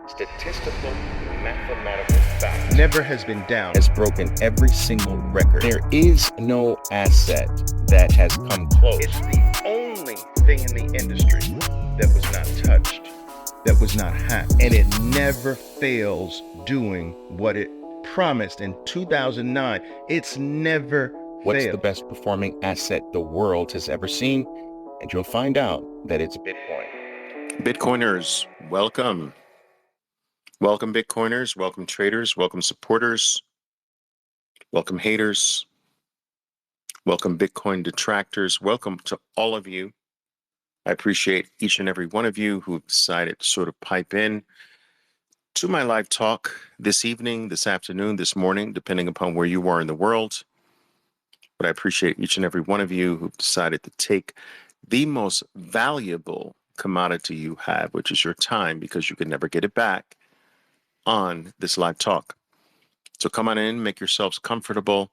Statistical, mathematical fact never has been down. has broken every single record. There is no asset that has come close. It's the only thing in the industry that was not touched, that was not hacked, and it never fails doing what it promised in 2009. It's never What's failed. the best performing asset the world has ever seen? And you'll find out that it's Bitcoin. Bitcoiners, welcome. Welcome, Bitcoiners. Welcome, traders. Welcome, supporters. Welcome, haters. Welcome, Bitcoin detractors. Welcome to all of you. I appreciate each and every one of you who have decided to sort of pipe in to my live talk this evening, this afternoon, this morning, depending upon where you are in the world. But I appreciate each and every one of you who've decided to take the most valuable commodity you have, which is your time, because you can never get it back, on this live talk. So come on in, make yourselves comfortable.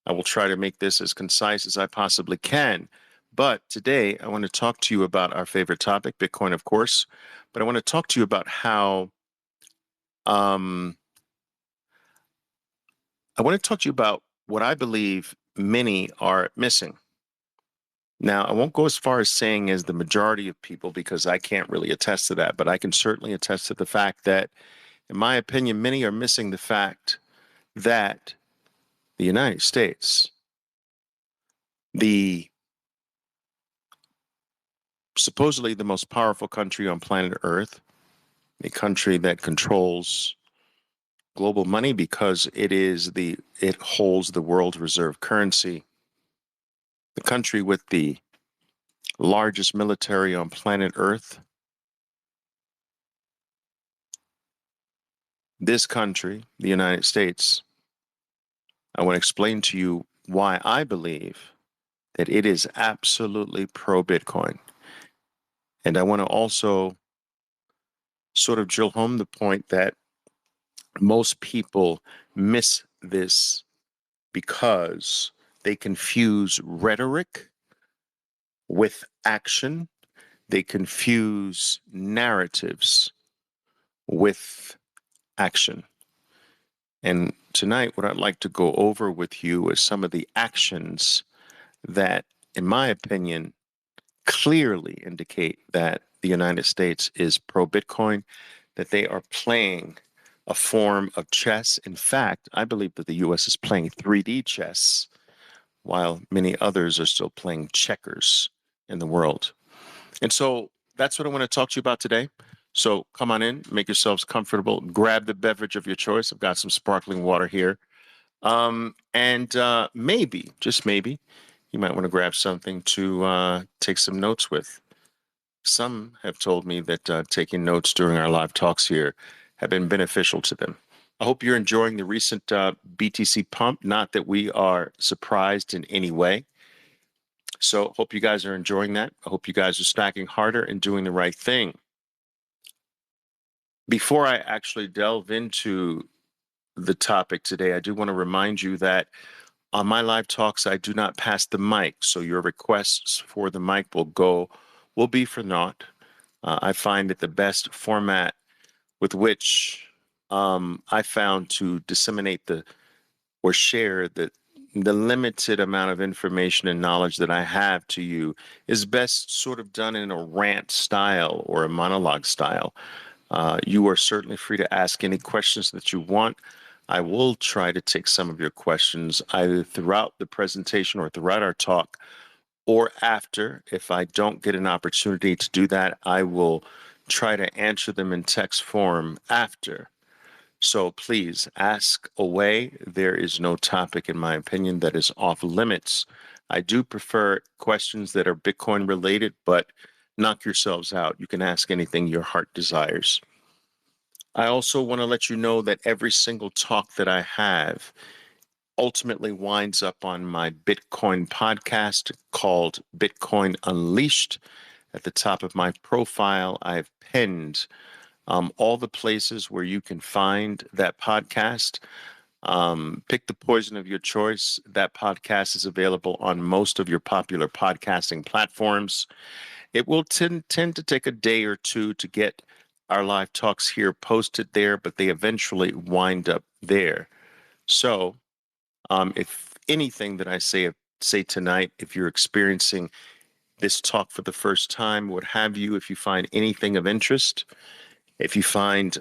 I will try to make this as concise as I possibly can. But today I want to talk to you about our favorite topic, Bitcoin, of course. But I want to talk to you about how I want to talk to you about what I believe many are missing. Now, I won't go as far as saying as the majority of people, because I can't really attest to that, but I can certainly attest to the fact that, in my opinion, many are missing the fact that the United States, the supposedly the most powerful country on planet Earth, a country that controls global money because it holds the world reserve currency, the country with the largest military on planet Earth. This country, the United States, I want to explain to you why I believe that it is absolutely pro-Bitcoin. And I want to also sort of drill home the point that most people miss this because they confuse rhetoric with action. They confuse narratives with action. And tonight, what I'd like to go over with you is some of the actions that, in my opinion, clearly indicate that the United States is pro-Bitcoin, that they are playing a form of chess. In fact, I believe that the U.S. is playing 3D chess, while many others are still playing checkers in the world. And so that's what I want to talk to you about today. So come on in, make yourselves comfortable, grab the beverage of your choice. I've got some sparkling water here. And maybe, just maybe, you might want to grab something to take some notes with. Some have told me that taking notes during our live talks here have been beneficial to them. I hope you're enjoying the recent BTC pump, not that we are surprised in any way. So hope you guys are enjoying that. I hope you guys are stacking harder and doing the right thing. Before I actually delve into the topic today, I do want to remind you that on my live talks, I do not pass the mic. So your requests for the mic will be for naught. I find that the best format with which I found to disseminate or share the limited amount of information and knowledge that I have to you is best sort of done in a rant style or a monologue style. You are certainly free to ask any questions that you want. I will try to take some of your questions either throughout the presentation or throughout our talk or after. If I don't get an opportunity to do that, I will try to answer them in text form after. So please ask away. There is no topic, in my opinion, that is off limits. I do prefer questions that are Bitcoin related, but knock yourselves out. You can ask anything your heart desires. I also want to let you know that every single talk that I have ultimately winds up on my Bitcoin podcast called Bitcoin Unleashed. At the top of my profile, I've pinned all the places where you can find that podcast. Pick the poison of your choice. That podcast is available on most of your popular podcasting platforms. It will tend to take a day or two to get our live talks here posted there, but they eventually wind up there. So if anything that I say tonight, if you're experiencing this talk for the first time, what have you, if you find anything of interest, if you find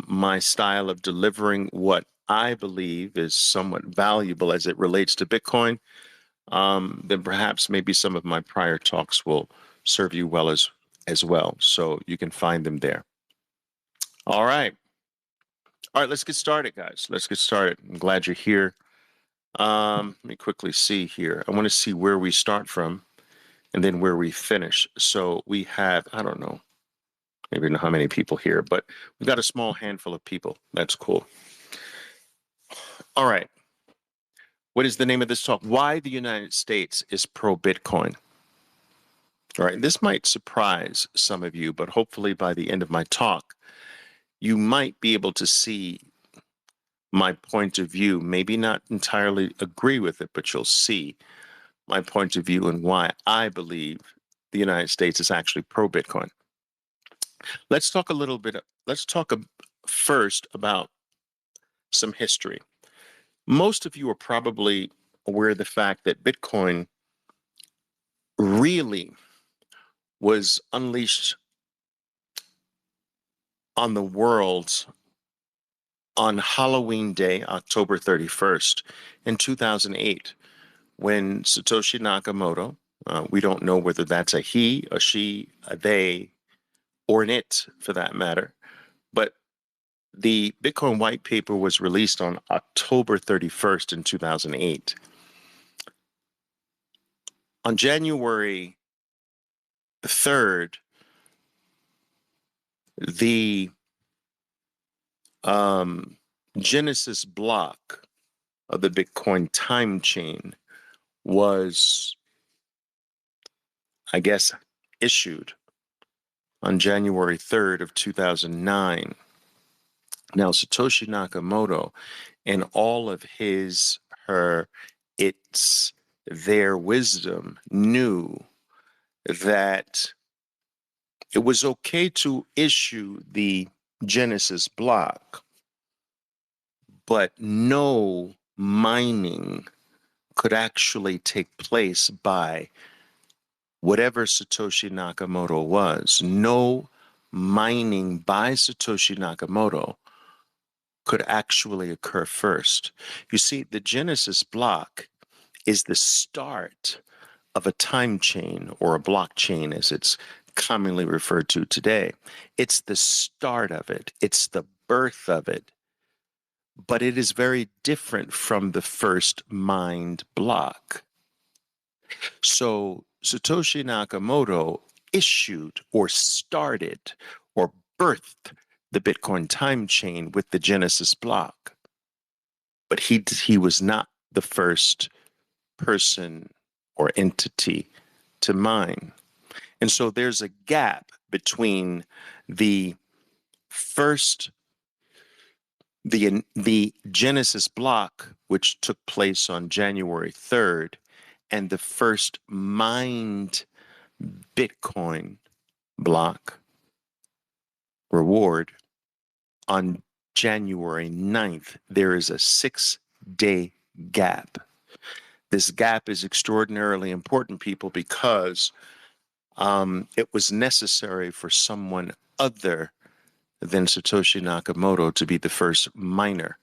my style of delivering what I believe is somewhat valuable as it relates to Bitcoin, then perhaps maybe some of my prior talks will serve you well as well. So you can find them there. All right. All right, let's get started, guys. Let's get started. I'm glad you're here. Let me quickly see here. I want to see where we start from and then where we finish. So we have, I don't know, maybe know how many people here, but we've got a small handful of people. That's cool. All right. What is the name of this talk? Why the United States is pro-Bitcoin. All right. This might surprise some of you, but hopefully by the end of my talk, you might be able to see my point of view. Maybe not entirely agree with it, but you'll see my point of view and why I believe the United States is actually pro-Bitcoin. Let's talk first about some history. Most of you are probably aware of the fact that Bitcoin really was unleashed on the world on Halloween Day, October 31st, in 2008, when Satoshi Nakamoto, we don't know whether that's a he, a she, a they, or an it for that matter, but the Bitcoin white paper was released on October 31st in 2008. On January 3rd, the Genesis block of the Bitcoin time chain was, I guess, issued on January 3rd of 2009. Now, Satoshi Nakamoto and all of their wisdom knew that it was okay to issue the Genesis block, but no mining could actually take place by whatever Satoshi Nakamoto was. No mining by Satoshi Nakamoto could actually occur first. You see, the Genesis block is the start of a time chain, or a blockchain as it's commonly referred to today. It's the start of it. It's the birth of it. But it is very different from the first mined block. So Satoshi Nakamoto issued or started or birthed the Bitcoin time chain with the Genesis block. But he was not the first person or entity to mine. And so there's a gap between the Genesis block, which took place on January 3rd, and the first mined Bitcoin block reward on January 9th. There is a 6-day gap. This gap is extraordinarily important, people, because it was necessary for someone other than Satoshi Nakamoto to be the first miner,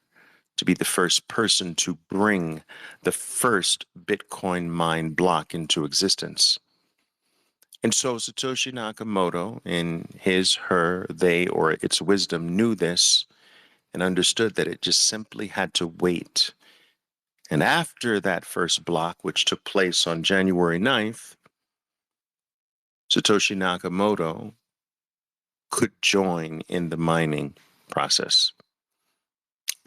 to be the first person to bring the first Bitcoin mine block into existence. And so Satoshi Nakamoto, in his, her, they, or its wisdom, knew this and understood that it just simply had to wait. And after that first block, which took place on January 9th, Satoshi Nakamoto could join in the mining process.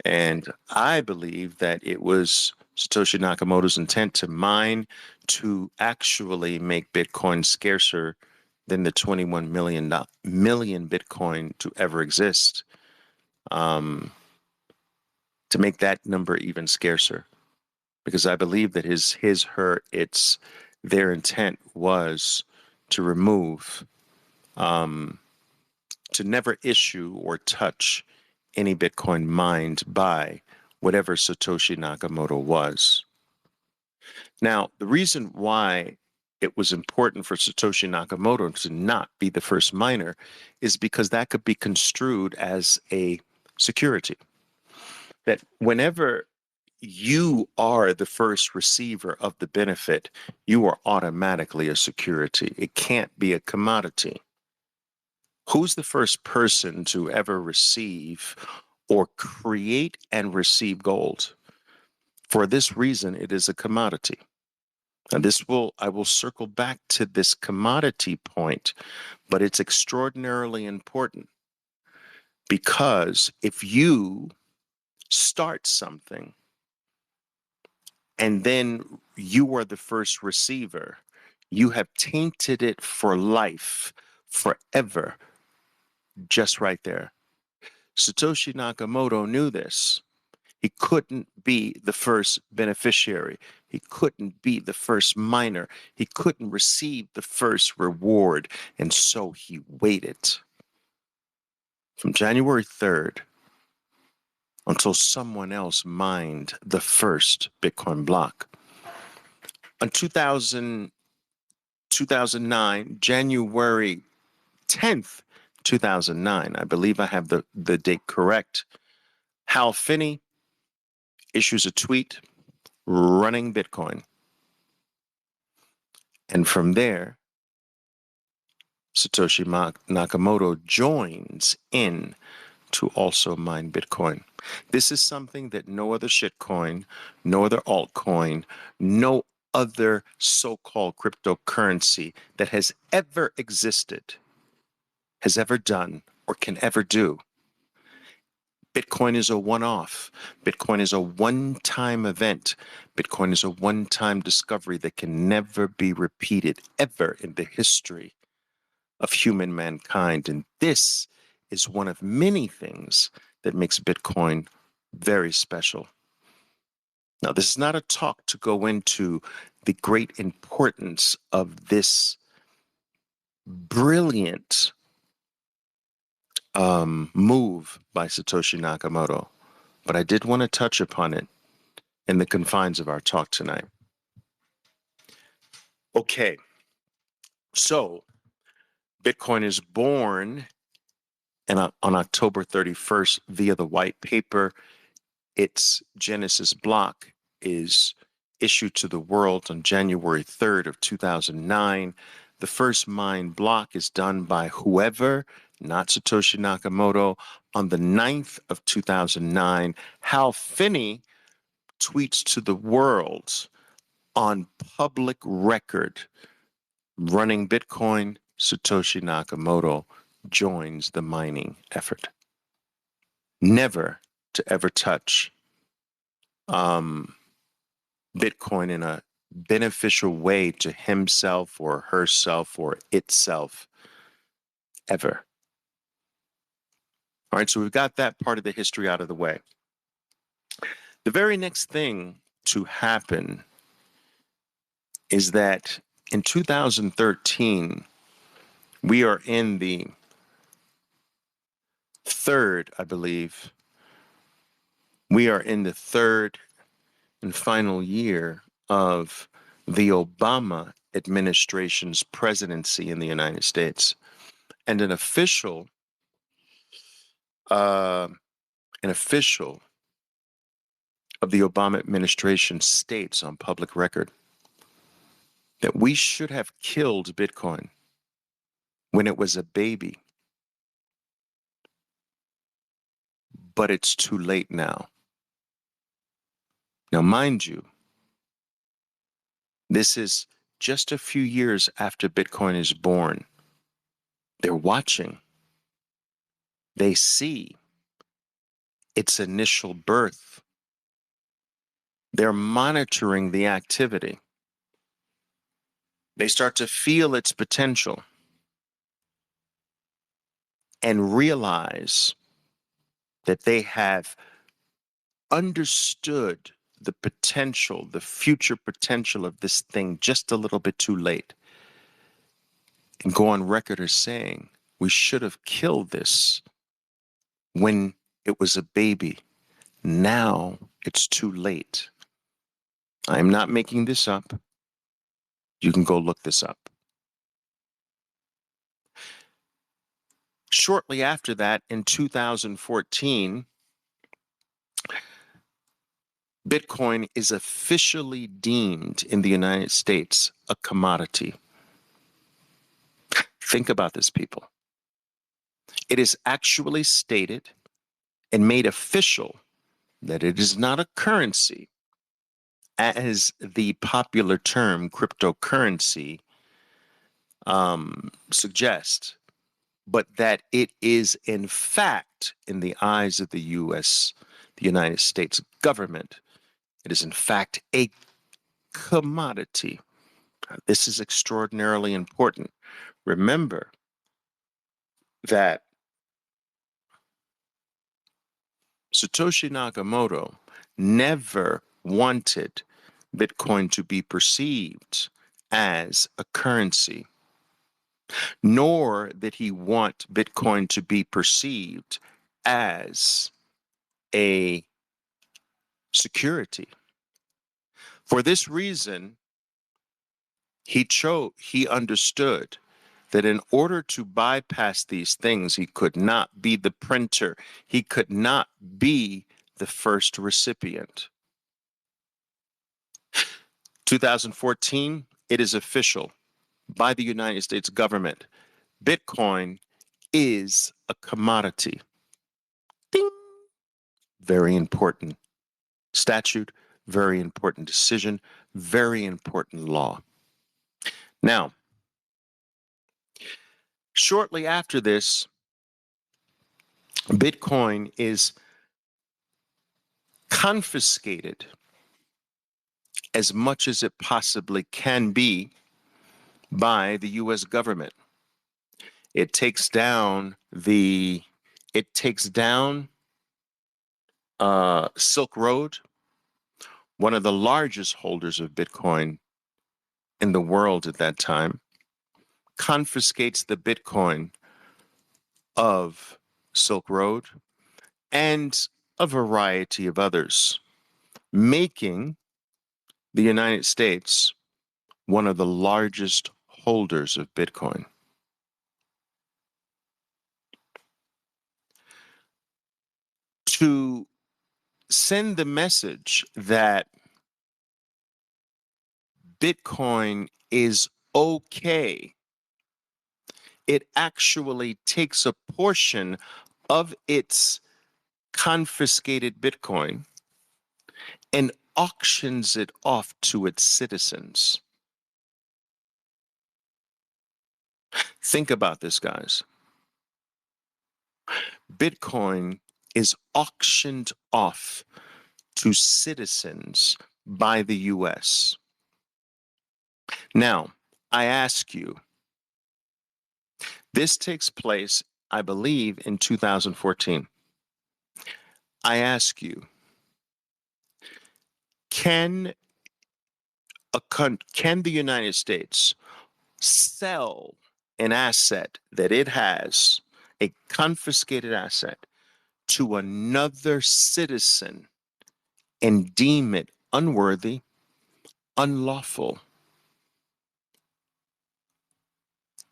And I believe that it was Satoshi Nakamoto's intent to mine to actually make Bitcoin scarcer than the 21 million Bitcoin to ever exist, to make that number even scarcer. Because I believe that their intent was to remove to never issue or touch any Bitcoin mined by whatever Satoshi Nakamoto was. Now, the reason why it was important for Satoshi Nakamoto to not be the first miner is because that could be construed as a security. That whenever you are the first receiver of the benefit, you are automatically a security. It can't be a commodity. Who's the first person to ever receive or create and receive gold? For this reason, it is a commodity. And I will circle back to this commodity point, but it's extraordinarily important because if you start something and then you are the first receiver, you have tainted it for life, forever, just right there. Satoshi Nakamoto knew this. He couldn't be the first beneficiary. He couldn't be the first miner. He couldn't receive the first reward. And so he waited from January 3rd until someone else mined the first Bitcoin block. On 2009, January 10th, 2009, I believe I have the date correct, Hal Finney issues a tweet running Bitcoin. And from there, Satoshi Nakamoto joins in to also mine Bitcoin. This is something that no other shitcoin, no other altcoin, no other so-called cryptocurrency that has ever existed has ever done or can ever do. Bitcoin is a one-off. Bitcoin is a one-time event. Bitcoin is a one-time discovery that can never be repeated ever in the history of human mankind. And this is one of many things that makes Bitcoin very special. Now, this is not a talk to go into the great importance of this brilliant move by Satoshi Nakamoto, but I did want to touch upon it in the confines of our talk tonight. Okay, so Bitcoin is born on October 31st via the white paper. Its Genesis block is issued to the world on January 3rd of 2009. The first mine block is done by whoever, not Satoshi Nakamoto, on the 9th of 2009. Hal Finney tweets to the world on public record, running Bitcoin, Satoshi Nakamoto joins the mining effort. Never to ever touch Bitcoin in a beneficial way to himself or herself or itself ever. All right, so we've got that part of the history out of the way. The very next thing to happen is that in 2013, we are in the third, I believe, we are in the third and final year of the Obama administration's presidency in the United States. And an official of the Obama administration states on public record that we should have killed Bitcoin when it was a baby, but it's too late now. Now, mind you, this is just a few years after Bitcoin is born. They're watching. They see its initial birth. They're monitoring the activity. They start to feel its potential and realize that they have understood the potential, the future potential of this thing just a little bit too late, and go on record as saying, We should have killed this when it was a baby. Now it's too late. I'm not making this up. You can go look this up. Shortly after that, in 2014, Bitcoin is officially deemed in the United States a commodity. Think about this, people. It is actually stated and made official that it is not a currency, as the popular term cryptocurrency suggests, but that it is in fact, in the eyes of the the United States government, it is in fact a commodity. This is extraordinarily important. Remember that Satoshi Nakamoto never wanted Bitcoin to be perceived as a currency, nor did he want Bitcoin to be perceived as a security. For this reason, he understood that in order to bypass these things, he could not be the printer. He could not be the first recipient. 2014, it is official by the United States government. Bitcoin is a commodity. Ding. Very important statute, very important decision, very important law. Now, shortly after this, Bitcoin is confiscated as much as it possibly can be by the US government. It takes down Silk Road, one of the largest holders of Bitcoin in the world at that time, confiscates the Bitcoin of Silk Road and a variety of others, making the United States one of the largest holders of Bitcoin. To send the message that Bitcoin is okay, it actually takes a portion of its confiscated Bitcoin and auctions it off to its citizens. Think about this, guys. Bitcoin is auctioned off to citizens by the US. Now, I ask you, this takes place, I believe, in 2014. I ask you, can the United States sell an asset that it has, a confiscated asset, to another citizen and deem it unworthy, unlawful?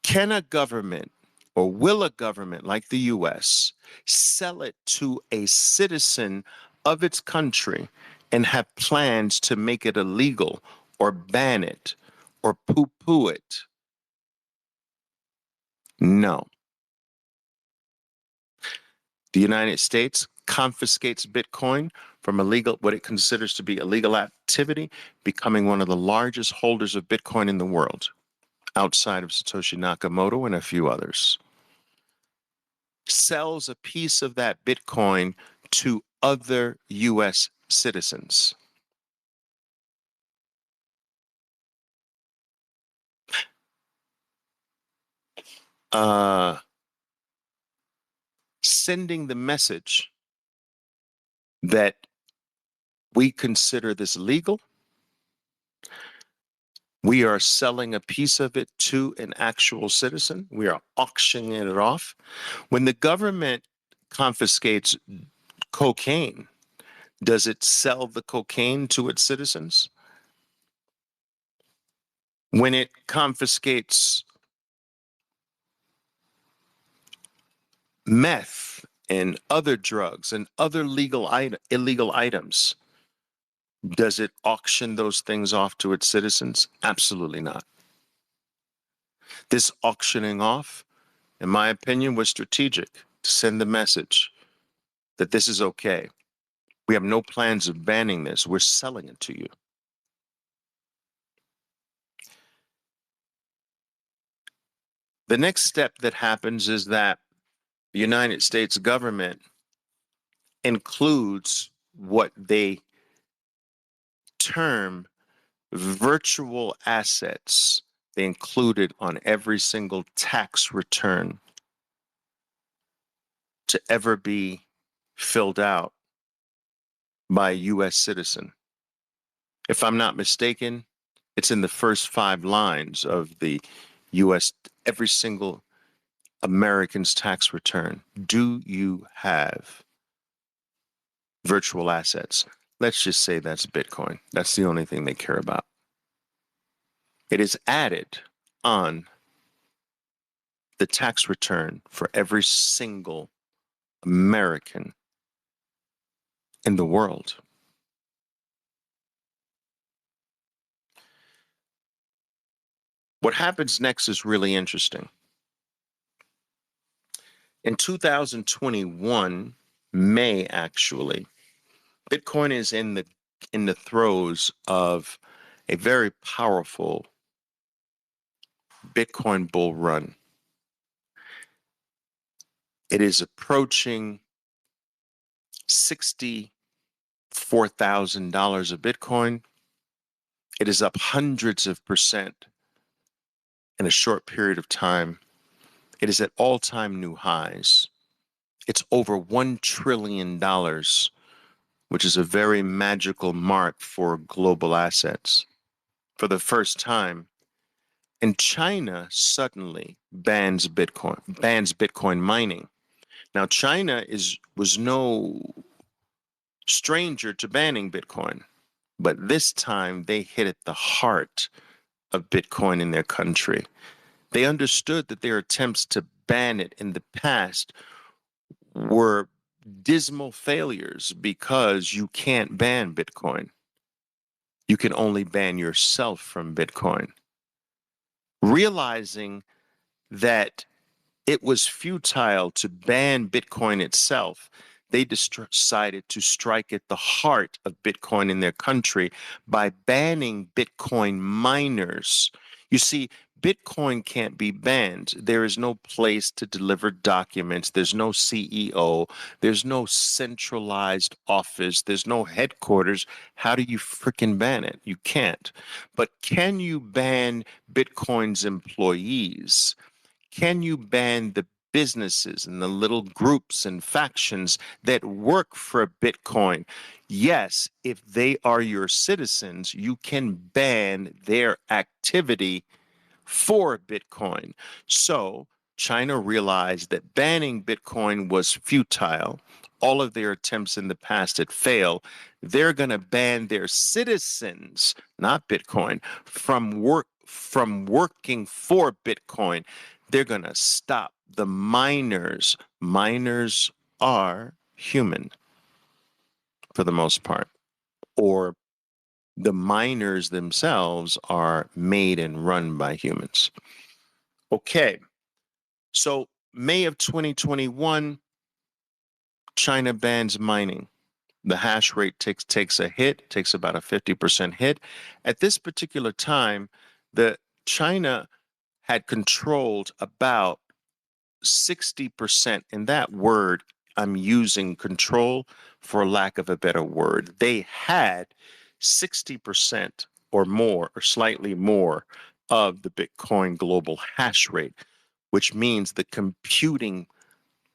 Can a government, or will a government like the US, sell it to a citizen of its country and have plans to make it illegal or ban it or poo-poo it? No. The United States confiscates Bitcoin from what it considers to be illegal activity, becoming one of the largest holders of Bitcoin in the world, outside of Satoshi Nakamoto and a few others. Sells a piece of that Bitcoin to other US citizens. Sending the message that we consider this legal, We are selling a piece of it to an actual citizen. We are auctioning it off. When the government confiscates cocaine, does it sell the cocaine to its citizens? When it confiscates meth and other drugs and other illegal items, does it auction those things off to its citizens? Absolutely not. This auctioning off, in my opinion, was strategic to send the message that this is okay. We have no plans of banning this. We're selling it to you. The next step that happens is that the United States government includes what they term virtual assets. They include it on every single tax return to ever be filled out by a U.S. citizen. If I'm not mistaken, it's in the first 5 lines of the U.S., every single American's tax return. Do you have virtual assets? Let's just say that's Bitcoin. That's the only thing they care about. It is added on the tax return for every single American in the world. What happens next is really interesting. In 2021, May actually, Bitcoin is in the throes of a very powerful Bitcoin bull run. It is approaching $64,000 a Bitcoin. It is up hundreds of percent in a short period of time. It is at all-time new highs. It's over $1 trillion, which is a very magical mark for global assets. For the first time, and China suddenly bans Bitcoin mining. Now, China was no stranger to banning Bitcoin, but this time they hit at the heart of Bitcoin in their country. They understood that their attempts to ban it in the past were dismal failures because you can't ban Bitcoin. You can only ban yourself from Bitcoin. Realizing that it was futile to ban Bitcoin itself, they decided to strike at the heart of Bitcoin in their country by banning Bitcoin miners. You see, Bitcoin can't be banned. There is no place to deliver documents. There's no CEO. There's no centralized office. There's no headquarters. How do you freaking ban it? You can't. But can you ban Bitcoin's employees? Can you ban the businesses and the little groups and factions that work for Bitcoin? Yes, if they are your citizens, you can ban their activity for Bitcoin. So China realized that banning Bitcoin was futile. All of their attempts in the past had failed. They're going to ban their citizens, not Bitcoin, from working for Bitcoin. They're going to stop the miners. Miners are human for the most part, or the miners themselves are made and run by humans. Okay, so May of 2021, China bans mining. The hash rate takes a hit, takes about a 50% hit. At this particular time, the China had controlled about 60%, and that word I'm using control for lack of a better word. They had 60% or more, or slightly more, of the Bitcoin global hash rate, which means the computing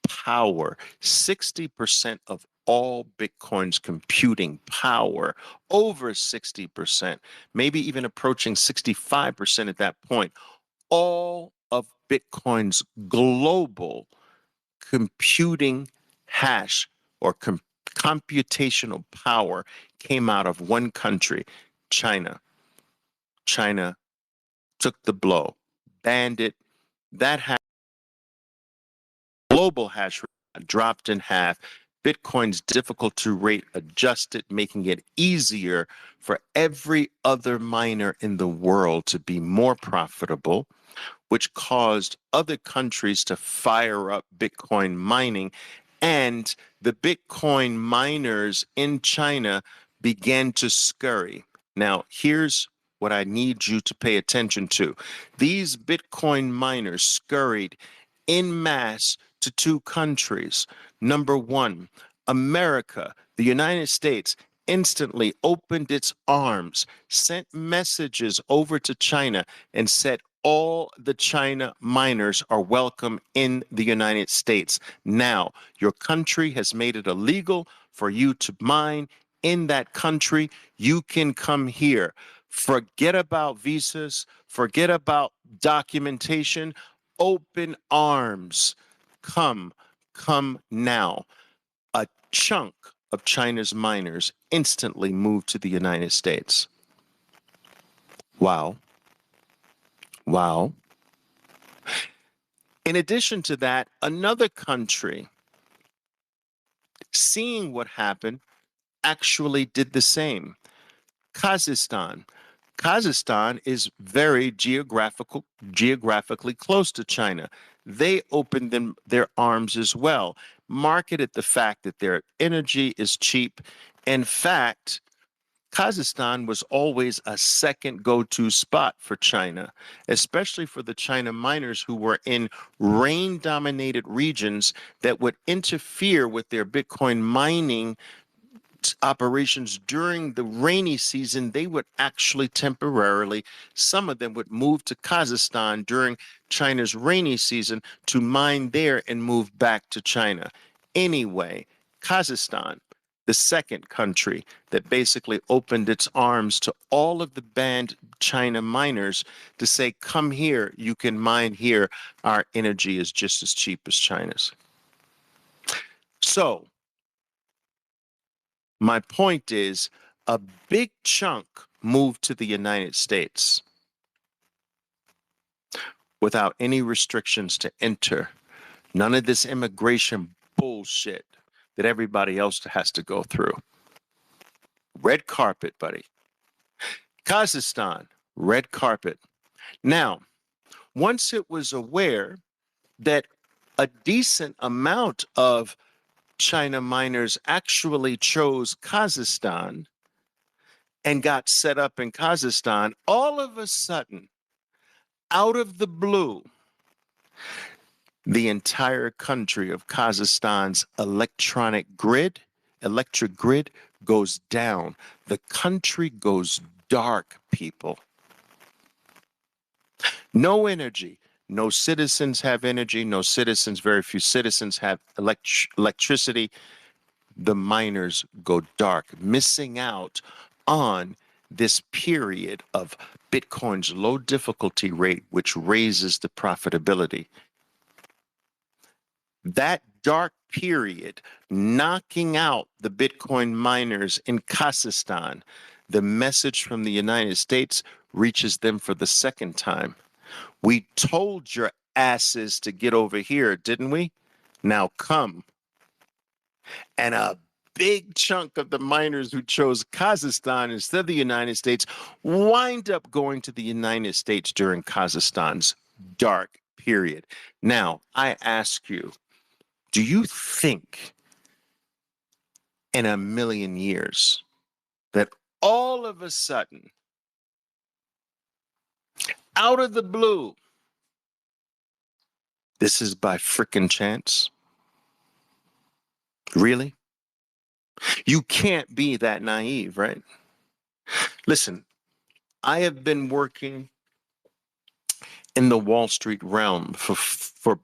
power, 60% of all Bitcoin's computing power, over 60%, maybe even approaching 65% at that point, all of Bitcoin's global computing hash or computational power came out of one country, China. China took the blow, banned it. That global hash rate dropped in half. Bitcoin's difficult to rate adjusted, making it easier for every other miner in the world to be more profitable, which caused other countries to fire up Bitcoin mining. And the Bitcoin miners in China began to scurry. Now, here's what I need you to pay attention to. These Bitcoin miners scurried in mass to two countries. Number one, America, the United States, instantly opened its arms, sent messages over to China, and said, all the China miners are welcome in the United States. Now, your country has made it illegal for you to mine in that country. You can come here. Forget about visas, forget about documentation. Open arms. Come now. A chunk of China's miners instantly moved to the United States. Wow. Wow. In addition to that, another country, seeing what happened, actually did the same. Kazakhstan. Kazakhstan is very geographically close to China. They opened their arms as well, marketed the fact that their energy is cheap. In fact, Kazakhstan was always a second go-to spot for China, especially for the China miners who were in rain-dominated regions that would interfere with their Bitcoin mining operations during the rainy season. They would actually temporarily, some of them would move to Kazakhstan during China's rainy season to mine there and move back to China. Anyway, Kazakhstan, the second country that basically opened its arms to all of the banned China miners to say, come here, you can mine here. Our energy is just as cheap as China's. So my point is, a big chunk moved to the United States without any restrictions to enter. None of this immigration bullshit that everybody else has to go through. Red carpet, buddy. Kazakhstan, red carpet. Now, once it was aware that a decent amount of China miners actually chose Kazakhstan and got set up in Kazakhstan, all of a sudden, out of the blue, the entire country of Kazakhstan's electric grid goes down. The country goes dark, people. No energy. No citizens have energy. No citizens, very few citizens have electricity. The miners go dark, missing out on this period of Bitcoin's low difficulty rate, which raises the profitability. That dark period, knocking out the Bitcoin miners in Kazakhstan, the message from the United States reaches them for the second time. We told your asses to get over here, didn't we? Now come. And a big chunk of the miners who chose Kazakhstan instead of the United States wind up going to the United States during Kazakhstan's dark period. Now, I ask you, do you think in a million years that all of a sudden, out of the blue, this is by frickin' chance? Really? You can't be that naive, right? Listen, I have been working in the Wall Street realm for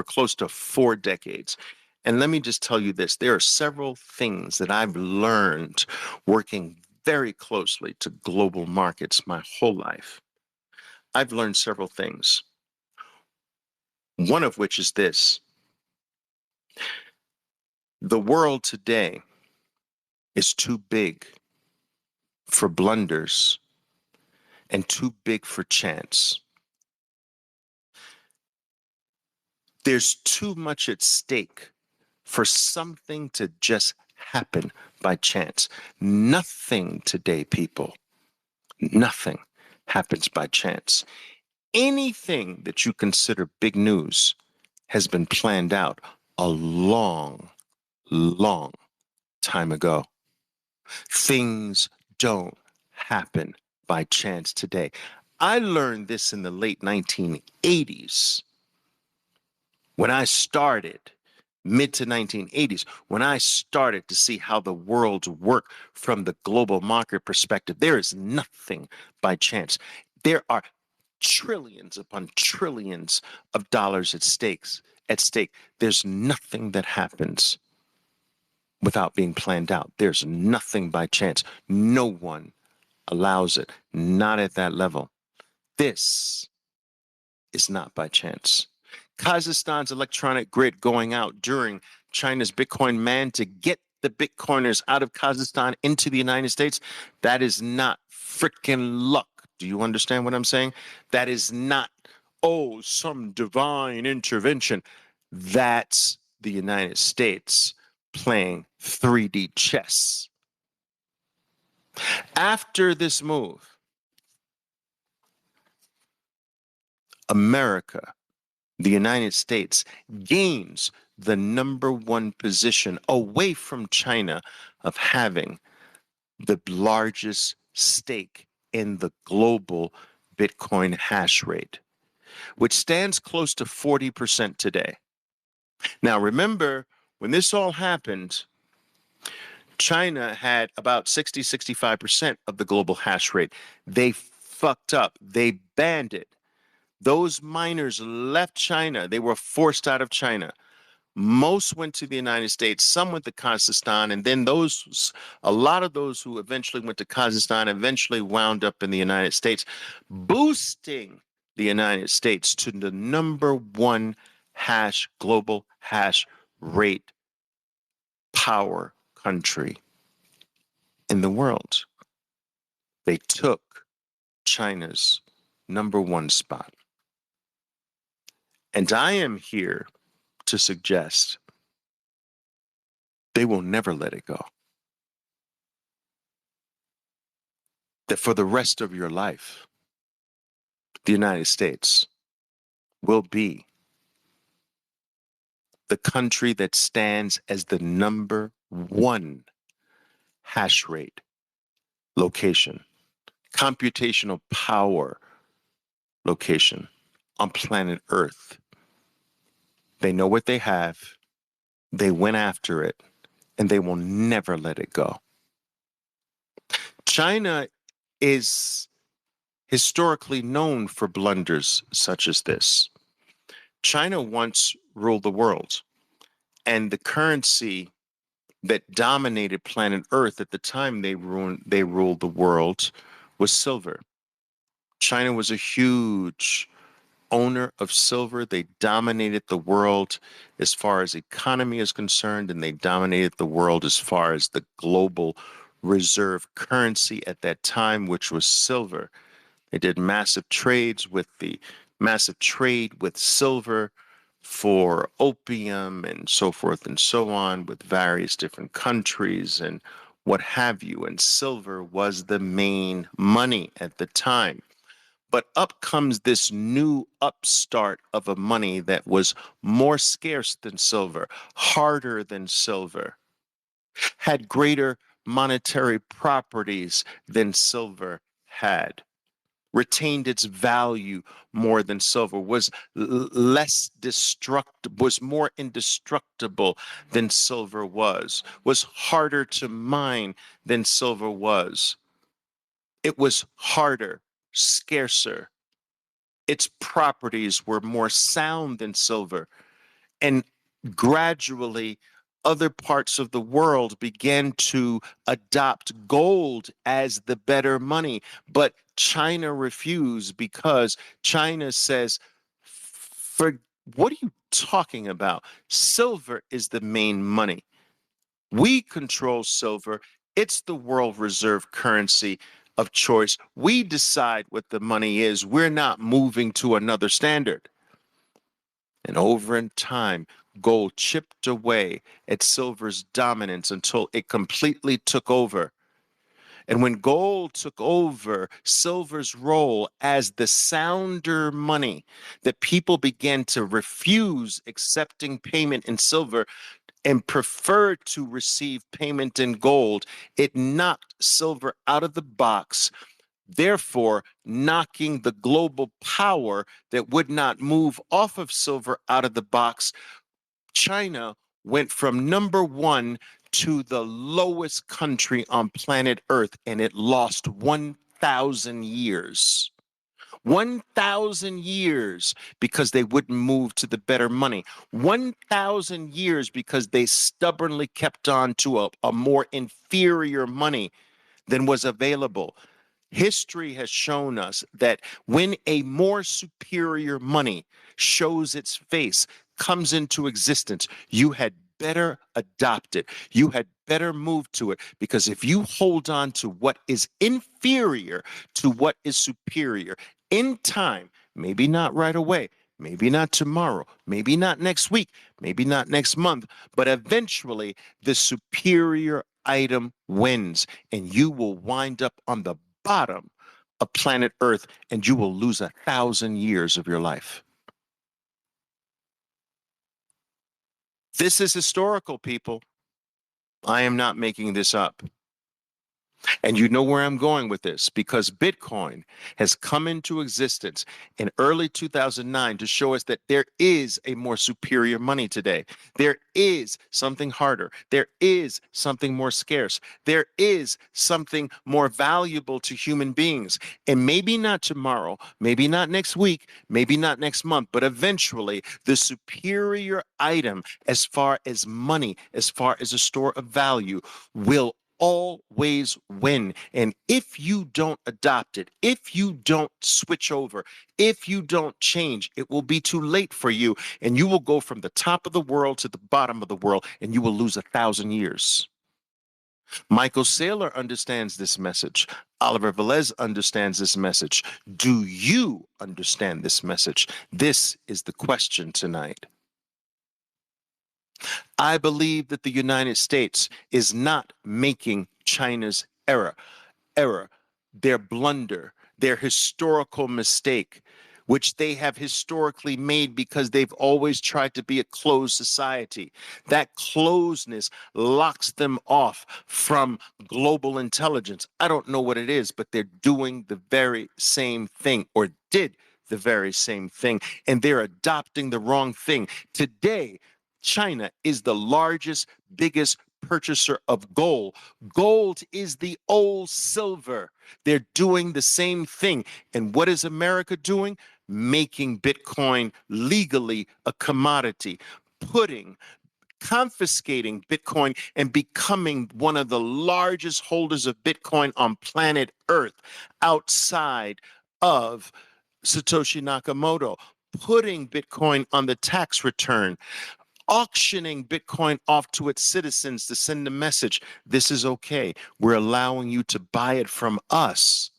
close to 4 decades. And let me just tell you this, there are several things that I've learned working very closely to global markets my whole life. I've learned several things. One of which is this: the world today is too big for blunders and too big for chance. There's too much at stake for something to just happen by chance. Nothing today, people, nothing happens by chance. Anything that you consider big news has been planned out a long, long time ago. Things don't happen by chance today. I learned this in the late 1980s when I started, mid to 1980s, when I started to see how the world worked from the global market perspective. There is nothing by chance. There are trillions upon trillions of dollars at stake. There's nothing that happens without being planned out. There's nothing by chance. No one allows it, not at that level. This is not by chance. Kazakhstan's electronic grid going out during China's Bitcoin man to get the Bitcoiners out of Kazakhstan into the United States, that is not freaking luck. Do you understand what I'm saying? That is not, oh, some divine intervention. That's the United States playing 3D chess. After this move, America, the United States, gains the #1 position away from China of having the largest stake in the global Bitcoin hash rate, which stands close to 40% today. Now, remember, when this all happened, China had about 65% of the global hash rate. They fucked up. They banned it. Those miners left China. They were forced out of China. Most went to the United States, some went to Kazakhstan, and then a lot of those who eventually went to Kazakhstan eventually wound up in the United States, boosting the United States to the #1 global hash rate power country in the world. They took China's #1 spot. And I am here to suggest they will never let it go. That for the rest of your life, the United States will be the country that stands as the #1 hash rate location, computational power location on planet Earth. They know what they have, they went after it, and they will never let it go. China is historically known for blunders such as this. China once ruled the world, and the currency that dominated planet Earth at the time they ruled the world was silver. China was a huge owner of silver. They dominated the world as far as economy is concerned, and they dominated the world as far as the global reserve currency at that time, which was silver. They did massive trade with silver for opium and so forth and so on with various different countries and what have you. And silver was the main money at the time. But up comes this new upstart of a money that was more scarce than silver, harder than silver, had greater monetary properties than silver had, retained its value more than silver, was less destructible, was more indestructible than silver was harder to mine than silver was. It was harder, scarcer, its properties were more sound than silver. And gradually, other parts of the world began to adopt gold as the better money. But China refused because China says, for what are you talking about? Silver is the main money. We control silver. It's the world reserve currency of choice. We decide what the money is. We're not moving to another standard. And over in time, gold chipped away at silver's dominance until it completely took over. And when gold took over silver's role as the sounder money, that people began to refuse accepting payment in silver and preferred to receive payment in gold, it knocked silver out of the box, therefore knocking the global power that would not move off of silver out of the box. China went from number one to the lowest country on planet Earth, and it lost 1,000 years. 1,000 years because they wouldn't move to the better money. 1,000 years because they stubbornly kept on to a more inferior money than was available. History has shown us that when a more superior money shows its face, comes into existence, you had better adopt it. You had better move to it, because if you hold on to what is inferior to what is superior in time, maybe not right away, maybe not tomorrow, maybe not next week, maybe not next month, but eventually the superior item wins, and you will wind up on the bottom of planet Earth, and you will lose 1,000 years of your life. This is historical, people. I am not making this up. And you know where I'm going with this, because Bitcoin has come into existence in early 2009 to show us that there is a more superior money today. There is something harder. There is something more scarce. There is something more valuable to human beings. And maybe not tomorrow, maybe not next week, maybe not next month, but eventually the superior item, as far as money, as far as a store of value, will always win. And if you don't adopt it, if you don't switch over, if you don't change, it will be too late for you. And you will go from the top of the world to the bottom of the world, and you will lose 1,000 years. Michael Saylor understands this message. Oliver Velez understands this message. Do you understand this message? This is the question tonight. I believe that the United States is not making China's error, their blunder, their historical mistake, which they have historically made because they've always tried to be a closed society. That closeness locks them off from global intelligence. I don't know what it is, but they're doing the very same thing, or did the very same thing, and they're adopting the wrong thing. Today, China is the largest, biggest purchaser of gold. Gold is the old silver. They're doing the same thing. And what is America doing? Making Bitcoin legally a commodity, confiscating Bitcoin and becoming one of the largest holders of Bitcoin on planet Earth outside of Satoshi Nakamoto, putting Bitcoin on the tax return, auctioning Bitcoin off to its citizens to send a message. This is okay. We're allowing you to buy it from us.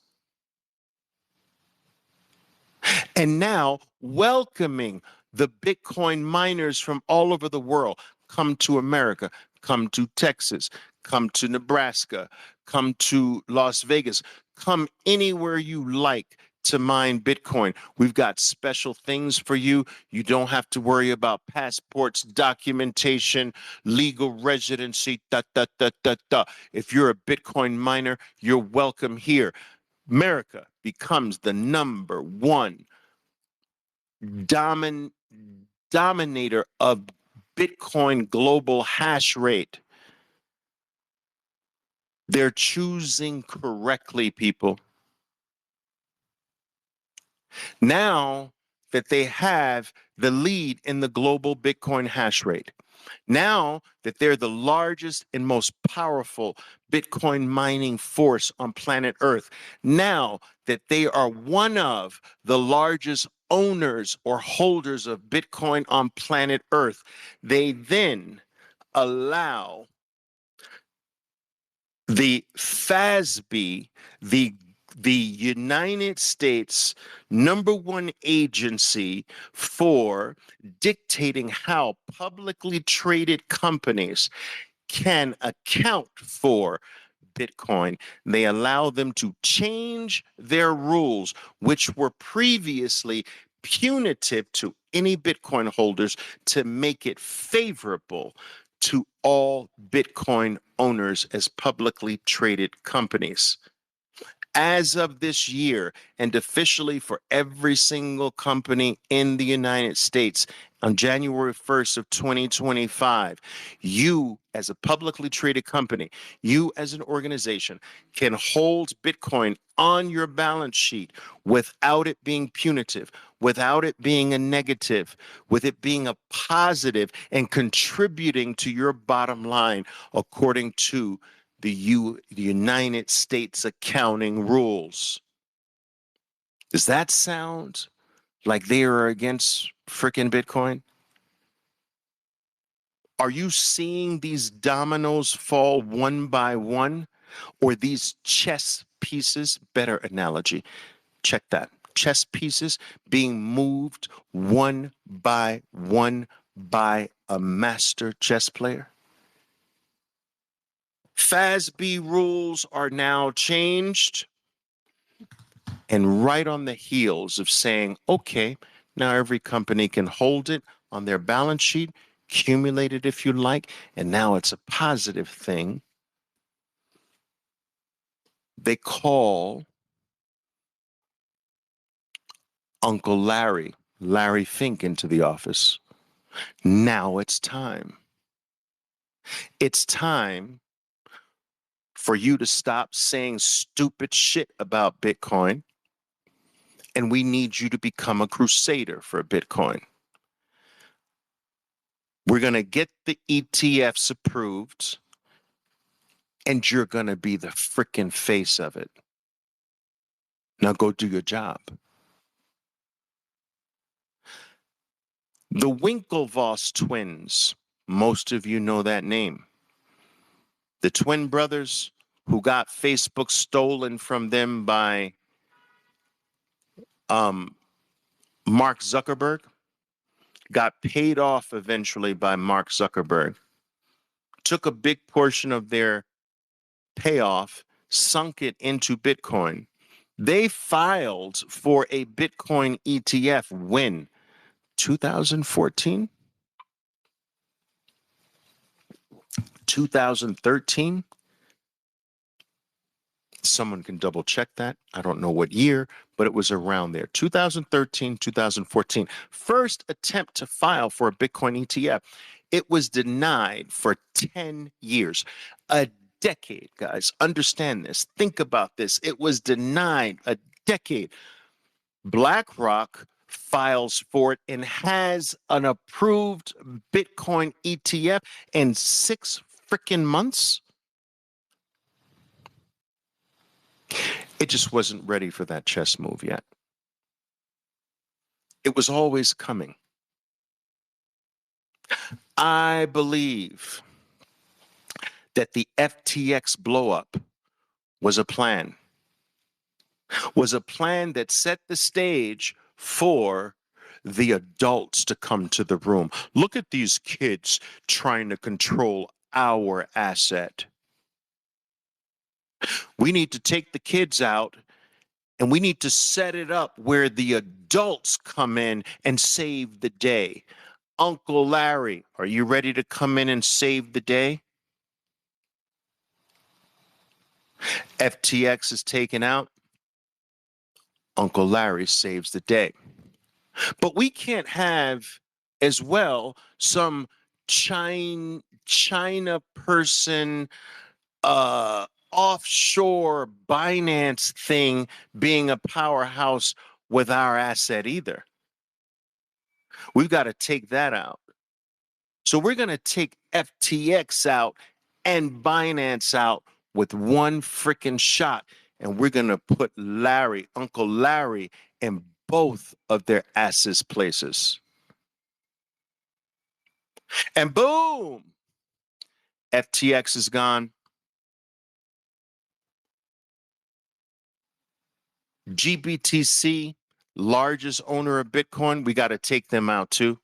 And now welcoming the Bitcoin miners from all over the world. Come to America, come to Texas, come to Nebraska, come to Las Vegas, come anywhere you like to mine Bitcoin. We've got special things for you. You don't have to worry about passports, documentation, legal residency, If you're a Bitcoin miner, you're welcome here. America becomes the number one dominator of Bitcoin global hash rate. They're choosing correctly, people. Now that they have the lead in the global Bitcoin hash rate, now that they're the largest and most powerful Bitcoin mining force on planet Earth, now that they are one of the largest owners or holders of Bitcoin on planet Earth, they then allow the FASB, the United States #1 agency for dictating how publicly traded companies can account for Bitcoin. They allow them to change their rules, which were previously punitive to any Bitcoin holders, to make it favorable to all Bitcoin owners as publicly traded companies. As of this year, and officially for every single company in the United States, on January 1st of 2025, you as a publicly traded company, you as an organization can hold Bitcoin on your balance sheet without it being punitive, without it being a negative, with it being a positive and contributing to your bottom line according to the United States accounting rules. Does that sound like they are against freaking Bitcoin? Are you seeing these dominoes fall one by one, or these chess pieces? Better analogy. Check that. Chess pieces being moved one by a master chess player. FASB rules are now changed, and right on the heels of saying, okay, now every company can hold it on their balance sheet, accumulate it if you like, and now it's a positive thing. They call Uncle Larry Fink, into the office. Now it's time. It's time for you to stop saying stupid shit about Bitcoin, and we need you to become a crusader for Bitcoin. We're going to get the ETFs approved, and you're going to be the freaking face of it. Now go do your job. The Winklevoss twins, most of you know that name. The twin brothers who got Facebook stolen from them by Mark Zuckerberg, got paid off eventually by Mark Zuckerberg, took a big portion of their payoff, sunk it into Bitcoin. They filed for a Bitcoin ETF when? 2014? 2013? Someone can double check that. I don't know what year, but it was around there. 2013, 2014. First attempt to file for a Bitcoin ETF. It was denied for 10 years. A decade, guys. Understand this. Think about this. It was denied a decade. BlackRock files for it and has an approved Bitcoin ETF in 6 freaking months. It just wasn't ready for that chess move yet. It was always coming. I believe that the FTX blowup was a plan that set the stage for the adults to come to the room. Look at these kids trying to control our asset. We need to take the kids out, and we need to set it up where the adults come in and save the day. Uncle Larry, are you ready to come in and save the day? FTX is taken out. Uncle Larry saves the day. But we can't have as well some China person offshore Binance thing being a powerhouse with our asset either. We've got to take that out. So we're going to take FTX out and Binance out with one freaking shot. And we're going to put Larry, Uncle Larry, in both of their assets places. And boom, FTX is gone. GBTC, largest owner of Bitcoin, we got to take them out too.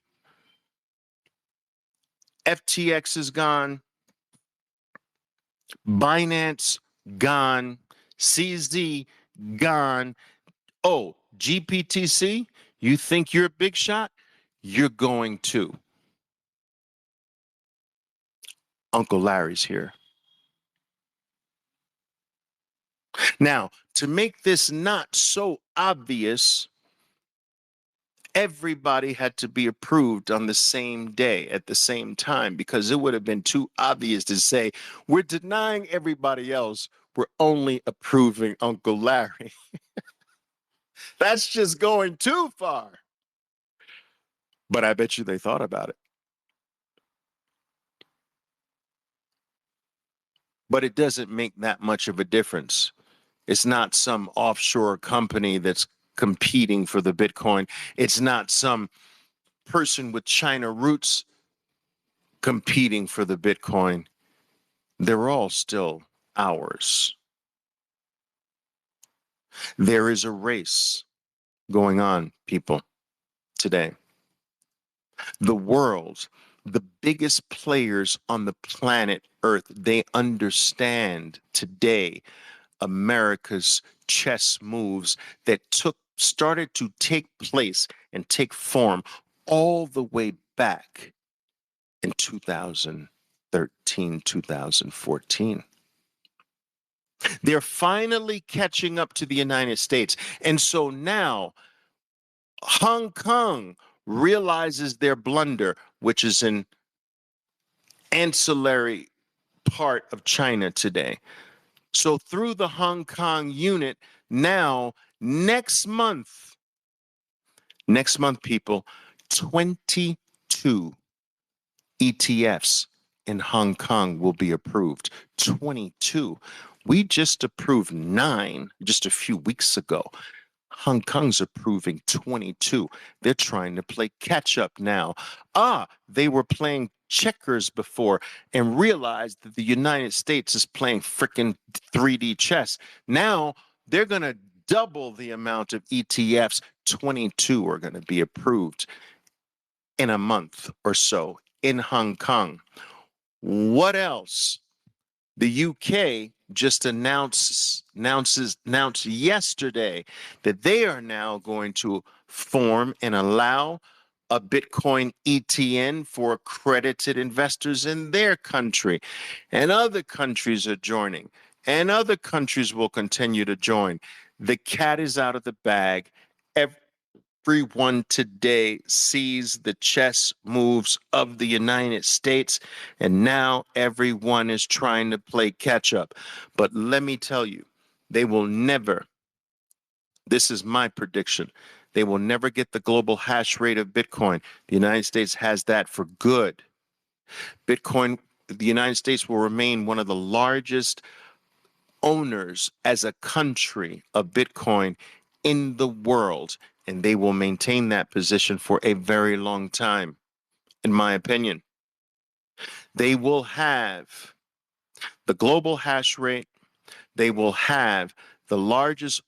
FTX is gone. Binance gone. CZ gone. Oh, GPTC, you think you're a big shot? You're going to. Uncle Larry's here. Now, to make this not so obvious, everybody had to be approved on the same day at the same time, because it would have been too obvious to say, we're denying everybody else, we're only approving Uncle Larry. That's just going too far. But I bet you they thought about it. But it doesn't make that much of a difference. It's not some offshore company that's competing for the Bitcoin. It's not some person with China roots competing for the Bitcoin. They're all still ours. There is a race going on, people, today. The world, the biggest players on the planet Earth, they understand today America's chess moves that started to take place and take form all the way back in 2013, 2014. They're finally catching up to the United States. And so now Hong Kong realizes their blunder, which is an ancillary part of China today. So through the Hong Kong unit, now next month, people, 22 ETFs in Hong Kong will be approved. 22. We just approved 9 just a few weeks ago. Hong Kong's approving 22. They're trying to play catch up now. They were playing checkers before and realized that the United States is playing freaking 3D chess. Now they're going to double the amount of ETFs. 22 are going to be approved in a month or so in Hong Kong. What else? The UK just announced yesterday that they are now going to form and allow a Bitcoin ETN for accredited investors in their country. And other countries are joining, and other countries will continue to join. The cat is out of the bag. Everyone today sees the chess moves of the United States, and now everyone is trying to play catch up. But let me tell you, they will never, this is my prediction, they will never get the global hash rate of Bitcoin. The United States has that for good. Bitcoin, the United States will remain one of the largest owners as a country of Bitcoin in the world, and they will maintain that position for a very long time, in my opinion. They will have the global hash rate. They will have the largest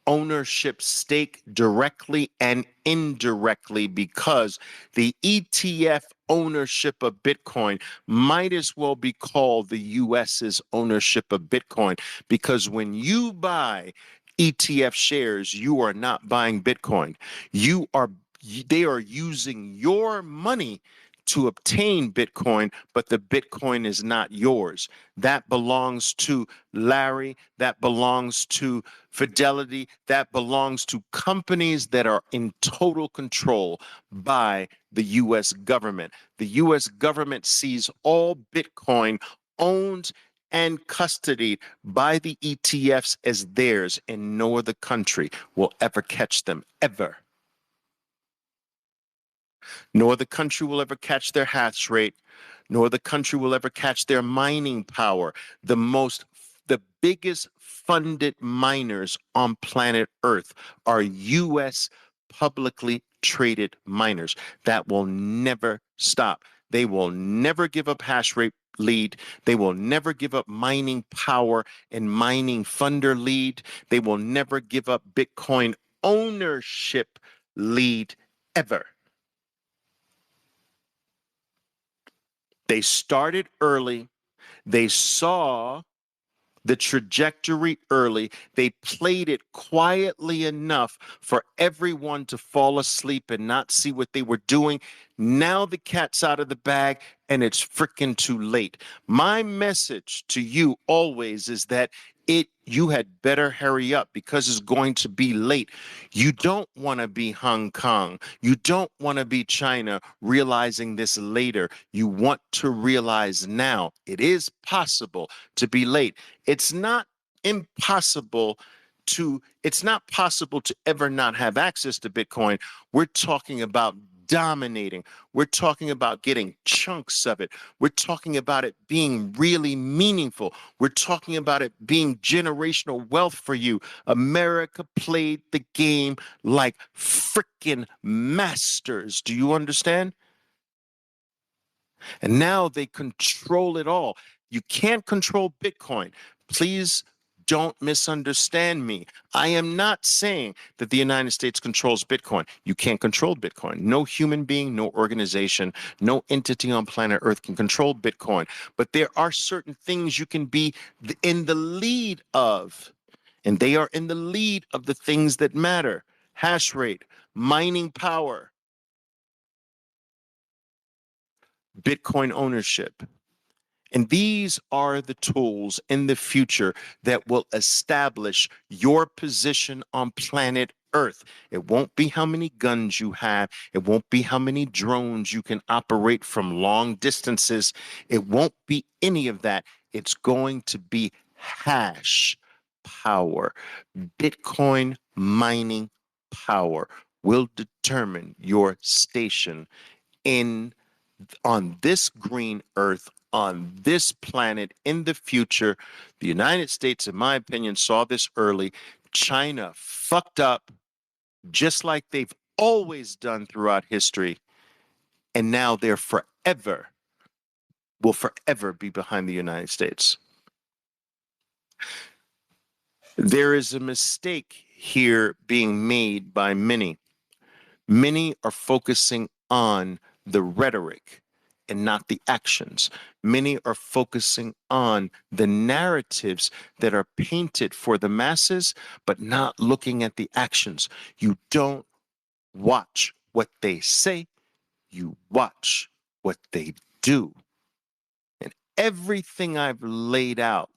ownership stake directly and indirectly, because the ETF ownership of Bitcoin might as well be called the US's ownership of Bitcoin, because when you buy ETF shares, you are not buying Bitcoin. They are using your money to obtain Bitcoin, but the Bitcoin is not yours. That belongs to Larry, that belongs to Fidelity, that belongs to companies that are in total control by the US government. The US government sees all Bitcoin owned and custodied by the ETFs as theirs, and no other country will ever catch them, ever. No other country will ever catch their hash rate. No other country will ever catch their mining power. The biggest funded miners on planet Earth are U.S. publicly traded miners. That will never stop. They will never give up hash rate lead. They will never give up mining power and mining funder lead. They will never give up Bitcoin ownership lead ever. They started early. They saw the trajectory early. They played it quietly enough for everyone to fall asleep and not see what they were doing. Now the cat's out of the bag and it's freaking too late. My message to you always is that you had better hurry up because it's going to be late. You don't want to be Hong Kong. You don't want to be China realizing this later. You want to realize now. It is possible to be late. It's not possible to ever not have access to Bitcoin. We're talking about dominating. We're talking about getting chunks of it. We're talking about it being really meaningful. We're talking about it being generational wealth for you. America played the game like freaking masters. Do you understand? And now they control it all. You can't control Bitcoin. Please don't misunderstand me. I am not saying that the United States controls Bitcoin. You can't control Bitcoin. No human being, no organization, no entity on planet Earth can control Bitcoin. But there are certain things you can be in the lead of, and they are in the lead of the things that matter. Hash rate, mining power, Bitcoin ownership. And these are the tools in the future that will establish your position on planet Earth. It won't be how many guns you have. It won't be how many drones you can operate from long distances. It won't be any of that. It's going to be hash power. Bitcoin mining power will determine your station on this green earth, on this planet, in the future. The United States, in my opinion, saw this early. China fucked up just like they've always done throughout history. And now they're will forever be behind the United States. There is a mistake here being made by many. Many are focusing on the rhetoric and not the actions. Many are focusing on the narratives that are painted for the masses, but not looking at the actions. You don't watch what they say, you watch what they do. And everything I've laid out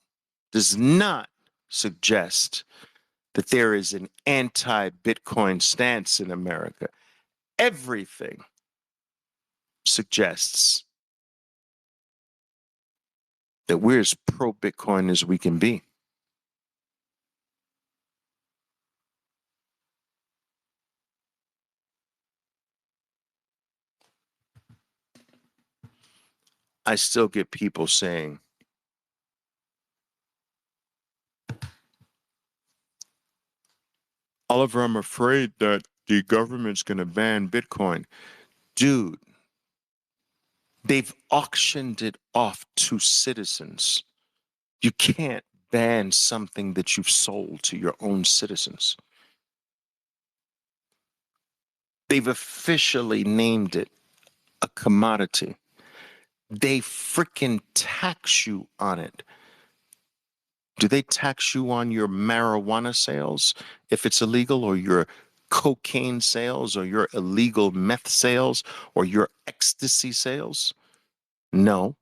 does not suggest that there is an anti-Bitcoin stance in America. Everything suggests that we're as pro-Bitcoin as we can be. I still get people saying, Oliver, I'm afraid that the government's going to ban Bitcoin. Dude, they've auctioned it off to citizens. You can't ban something that you've sold to your own citizens. They've officially named it a commodity. They freaking tax you on it. Do they tax you on your marijuana sales if it's illegal, or your cocaine sales, or your illegal meth sales, or your ecstasy sales? No,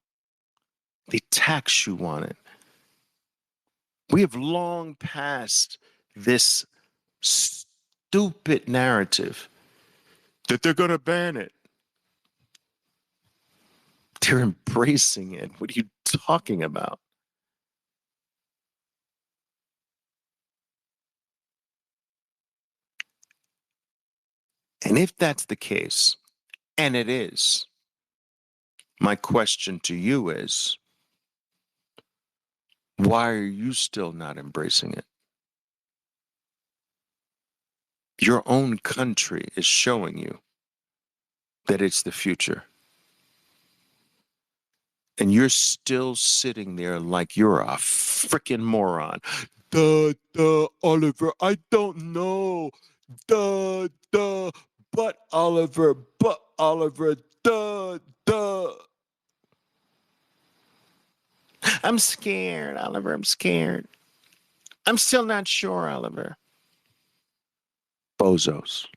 they tax you on it. We have long passed this stupid narrative that they're going to ban it. They're embracing it. What are you talking about? And if that's the case, and it is, my question to you is, why are you still not embracing it? Your own country is showing you that it's the future. And you're still sitting there like you're a freaking moron. Duh, Oliver, I don't know. Duh, but Oliver, duh. I'm scared, Oliver, I'm scared. I'm still not sure, Oliver. Bozos.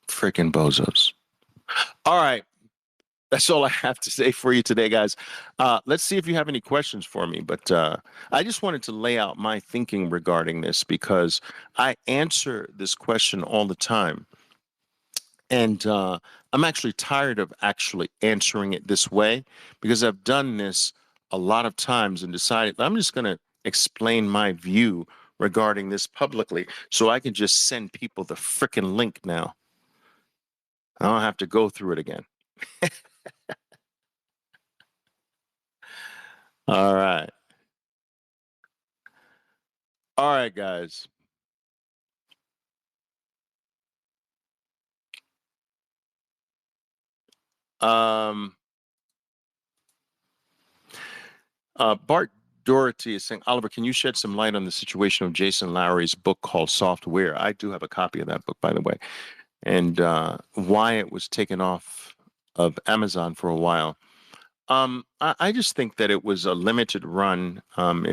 Freaking bozos. All right. That's all I have to say for you today, guys. Let's see if you have any questions for me. But I just wanted to lay out my thinking regarding this because I answer this question all the time. And I'm actually tired of actually answering it this way because I've done this a lot of times and decided I'm just going to explain my view regarding this publicly so I can just send people the freaking link now. I don't have to go through it again. All right. All right, guys. Um, Bart Doherty is saying, Oliver, can you shed some light on the situation of Jason Lowery's book called Software? I do have a copy of that book, by the way, and why it was taken off of Amazon for a while. I just think that it was a limited run. Um,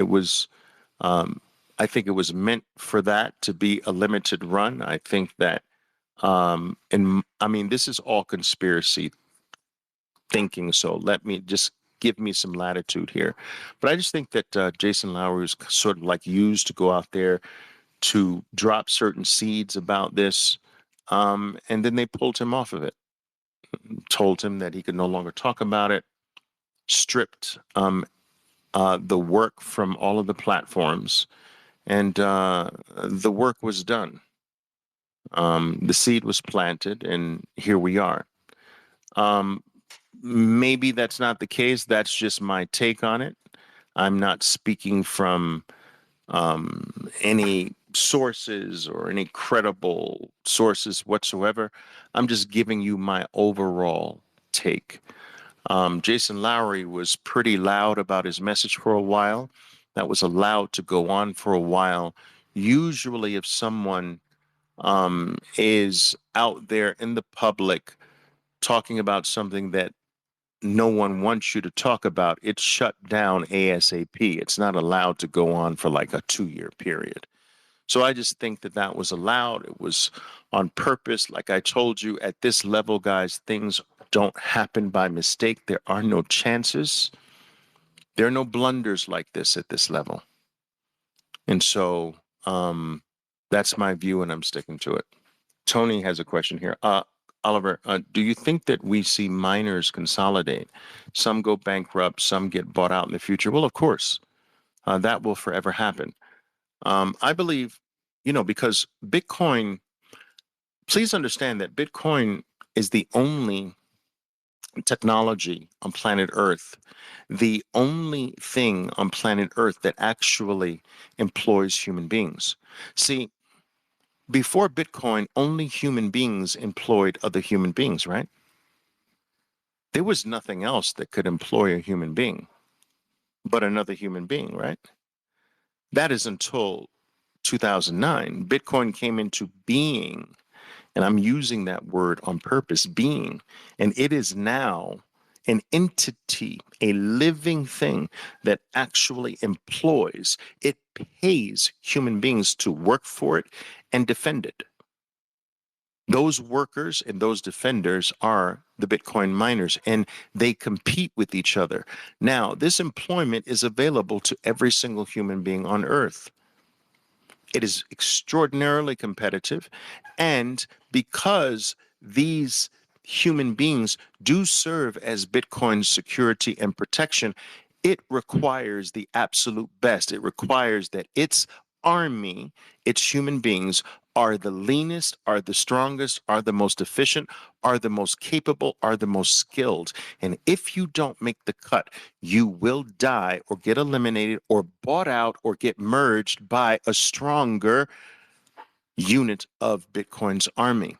I think it was meant for that to be a limited run. I think that, and I mean, this is all conspiracy thinking. So let me just give me some latitude here. But I just think that Jason Lowery was sort of like used to go out there to drop certain seeds about this. And then they pulled him off of it, told him that he could no longer talk about it, stripped the work from all of the platforms, and the work was done. The seed was planted, and here we are. Um, Maybe that's not the case. That's just my take on it. I'm not speaking from any sources or any credible sources whatsoever. I'm just giving you my overall take. Jason Lowery was pretty loud about his message for a while. That was allowed to go on for a while. Usually, if someone is out there in the public talking about something that no one wants you to talk about, it's shut down ASAP. It's not allowed to go on for like a 2-year period. So I just think that that was allowed. It was on purpose. Like I told you, at this level, guys, things don't happen by mistake. There are no chances. There are no blunders like this at this level. And so that's my view, and I'm sticking to it. Tony has a question here. Oliver, do you think that we see miners consolidate? Some go bankrupt, some get bought out in the future. Well, of course, that will forever happen. I believe, because Bitcoin, please understand that Bitcoin is the only technology on planet Earth, the only thing on planet Earth that actually employs human beings. See, before Bitcoin, only human beings employed other human beings, right? There was nothing else that could employ a human being but another human being, right? That is until 2009. Bitcoin came into being, and I'm using that word on purpose, being, and it is now an entity, a living thing that actually employs, it pays human beings to work for it and defend it. Those workers and those defenders are the Bitcoin miners, and they compete with each other. Now, this employment is available to every single human being on Earth. It is extraordinarily competitive, and because these human beings do serve as Bitcoin's security and protection, it requires the absolute best. It requires that its army, its human beings, are the leanest, are the strongest, are the most efficient, are the most capable, are the most skilled. And if you don't make the cut, you will die or get eliminated or bought out or get merged by a stronger unit of Bitcoin's army.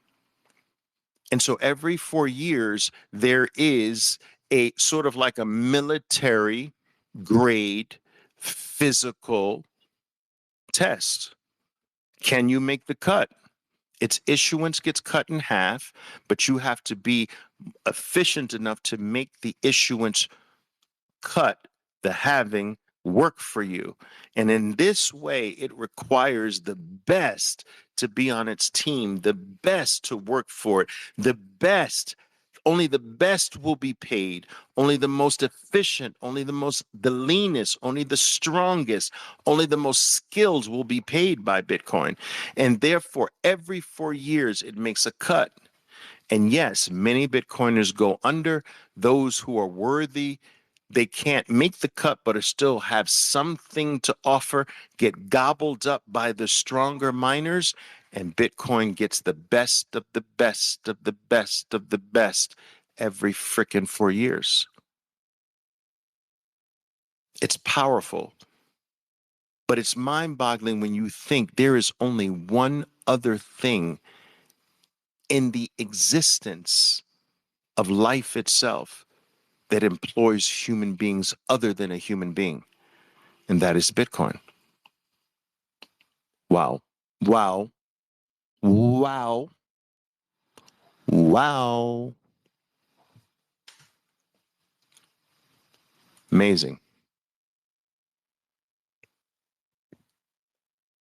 And so every 4 years, there is a sort of like a military grade physical test. Can you make the cut? Its issuance gets cut in half, but you have to be efficient enough to make the issuance cut, the halving, work for you. And in this way, it requires the best to be on its team, the best to work for it, the best. Only the best will be paid. Only the most efficient, the leanest, only the strongest, only the most skilled will be paid by Bitcoin. And therefore, every 4 years, it makes a cut. And yes, many Bitcoiners go under. Those who are worthy, they can't make the cut, but still have something to offer, get gobbled up by the stronger miners, and Bitcoin gets the best of the best of the best of the best every frickin' 4 years. It's powerful, but it's mind-boggling when you think there is only one other thing in the existence of life itself that employs human beings other than a human being, and that is Bitcoin. Wow. Wow. Wow. Wow. Amazing.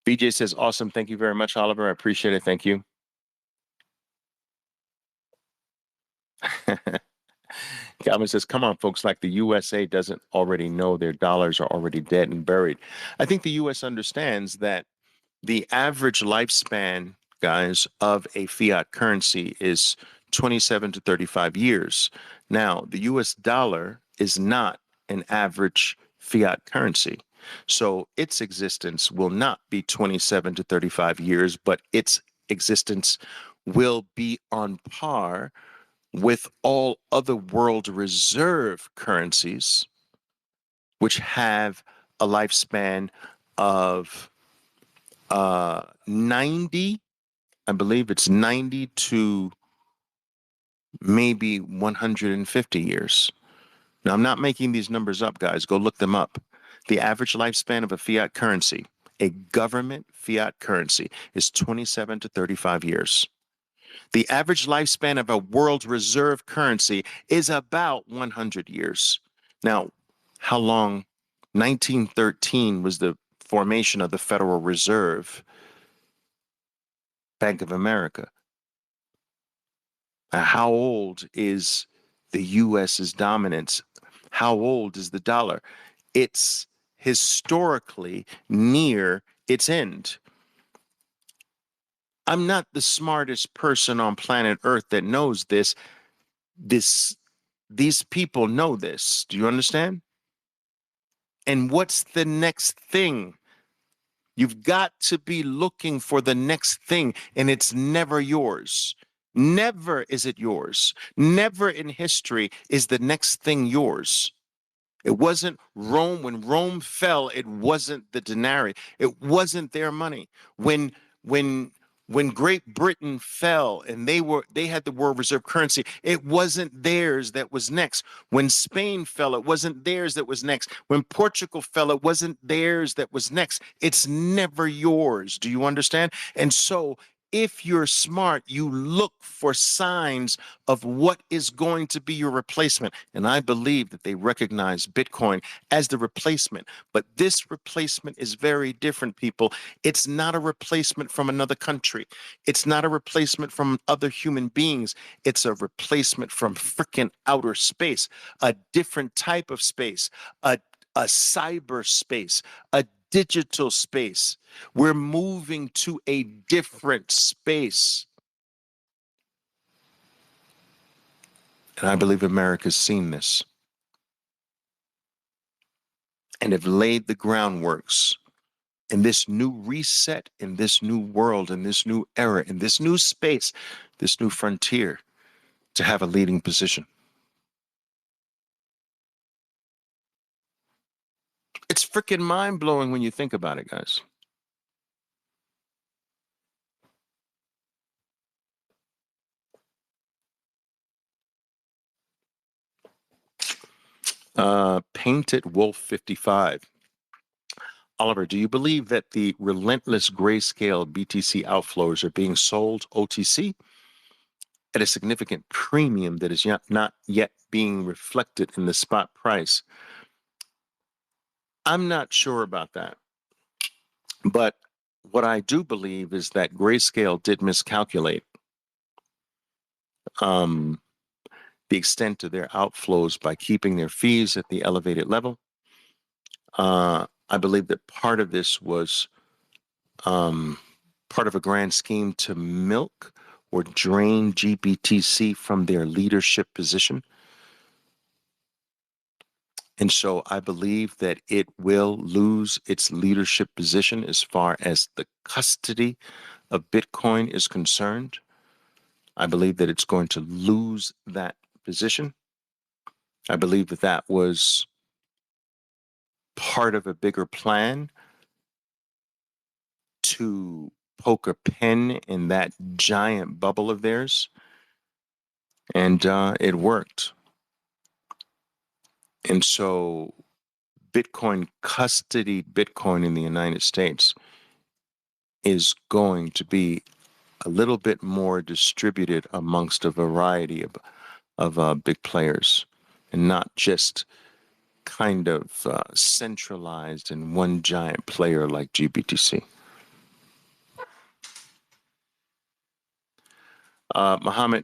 BJ says, awesome. Thank you very much, Oliver. I appreciate it. Thank you. Calvin says, come on, folks, like the USA doesn't already know their dollars are already dead and buried. I think the US understands that the average lifespan, guys, of a fiat currency is 27 to 35 years. Now, the US dollar is not an average fiat currency. So its existence will not be 27 to 35 years, but its existence will be on par with all other world reserve currencies, which have a lifespan of 90, I believe it's 90 to maybe 150 years. Now, I'm not making these numbers up, guys. Go look them up. The average lifespan of a fiat currency, a government fiat currency, is 27 to 35 years. The average lifespan of a world reserve currency is about 100 years. Now, how long? 1913 was the formation of the Federal Reserve Bank of America. How old is the US's dominance? How old is the dollar? It's historically near its end. I'm not the smartest person on planet Earth that knows this. These people know this. Do you understand? And what's the next thing? You've got to be looking for the next thing, and it's never yours. Never is it yours. Never in history is the next thing yours. It wasn't Rome. When Rome fell, it wasn't the denarii. It wasn't their money. When Great Britain fell and they had the world reserve currency, it wasn't theirs that was next. When Spain fell, it wasn't theirs that was next. When Portugal fell, it wasn't theirs that was next. It's never yours. Do you understand? And so if you're smart, you look for signs of what is going to be your replacement. And I believe that they recognize Bitcoin as the replacement. But this replacement is very different, people. It's not a replacement from another country. It's not a replacement from other human beings. It's a replacement from freaking outer space, a different type of space, a cyber space, a digital space. We're moving to a different space. And I believe America's seen this and have laid the groundworks in this new reset, in this new world, in this new era, in this new space, this new frontier, to have a leading position. It's freaking mind-blowing when you think about it, guys. Painted Wolf 55. Oliver, do you believe that the relentless Grayscale BTC outflows are being sold OTC at a significant premium that is not yet being reflected in the spot price? I'm not sure about that. But what I do believe is that Grayscale did miscalculate the extent of their outflows by keeping their fees at the elevated level. I believe that part of this was part of a grand scheme to milk or drain GBTC from their leadership position. And so I believe that it will lose its leadership position as far as the custody of Bitcoin is concerned. I believe that it's going to lose that position. I believe that that was part of a bigger plan to poke a pin in that giant bubble of theirs. And it worked. And so Bitcoin custody, Bitcoin in the United States is going to be a little bit more distributed amongst a variety of big players, and not just kind of centralized in one giant player like GBTC. Mohammed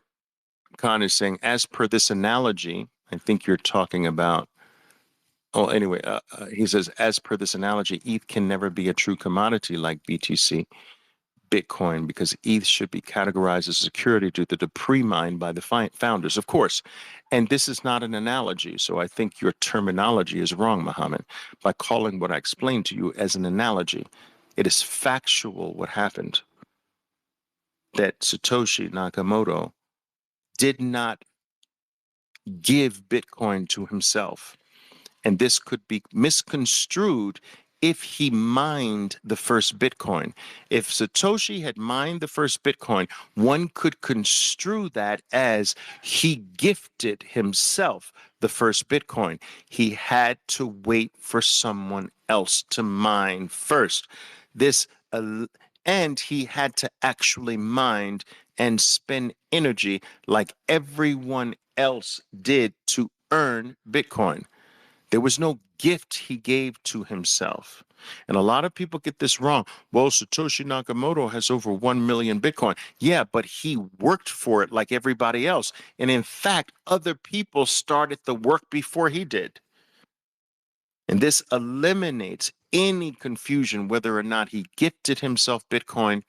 Khan is saying, as per this analogy, I think you're talking about, oh, anyway, he says, as per this analogy, ETH can never be a true commodity like BTC, Bitcoin, because ETH should be categorized as security due to the pre-mined by the founders, of course. And this is not an analogy, so I think your terminology is wrong, Mohammed, by calling what I explained to you as an analogy. It is factual what happened, that Satoshi Nakamoto did not give Bitcoin to himself. And this could be misconstrued if he mined the first Bitcoin. If Satoshi had mined the first Bitcoin, one could construe that as he gifted himself the first Bitcoin. He had to wait for someone else to mine first. And he had to actually mine and spend energy like everyone else did to earn Bitcoin. There was no gift he gave to himself. And a lot of people get this wrong. Well, Satoshi Nakamoto has over 1 million Bitcoin. Yeah, but he worked for it like everybody else. And in fact, other people started the work before he did. And this eliminates any confusion whether or not he gifted himself Bitcoin,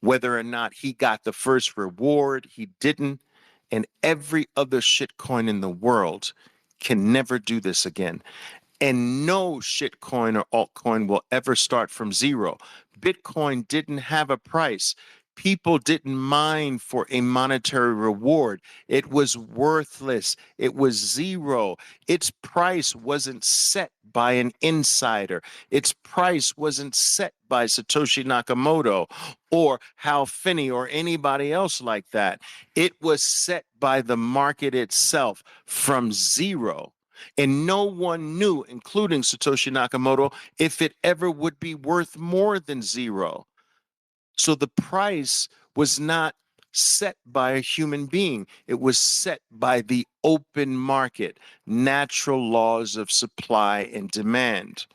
whether or not he got the first reward, he didn't. And every other shitcoin in the world can never do this again. And no shitcoin or altcoin will ever start from zero. Bitcoin didn't have a price. People didn't mine for a monetary reward. It was worthless. It was zero. Its price wasn't set by an insider. Its price wasn't set by Satoshi Nakamoto or Hal Finney or anybody else like that. It was set by the market itself from zero. And no one knew, including Satoshi Nakamoto, if it ever would be worth more than zero. So the price was not set by a human being. It was set by the open market, natural laws of supply and demand.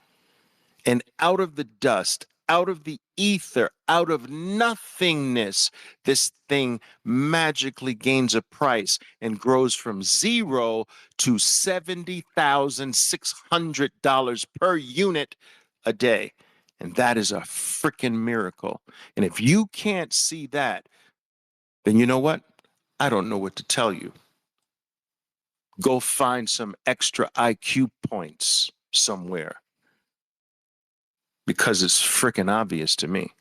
And out of the dust, out of the ether, out of nothingness, this thing magically gains a price and grows from zero to $70,600 per unit a day. And that is a freaking miracle. And if you can't see that, then you know what? I don't know what to tell you. Go find some extra IQ points somewhere. because it's freaking obvious to me.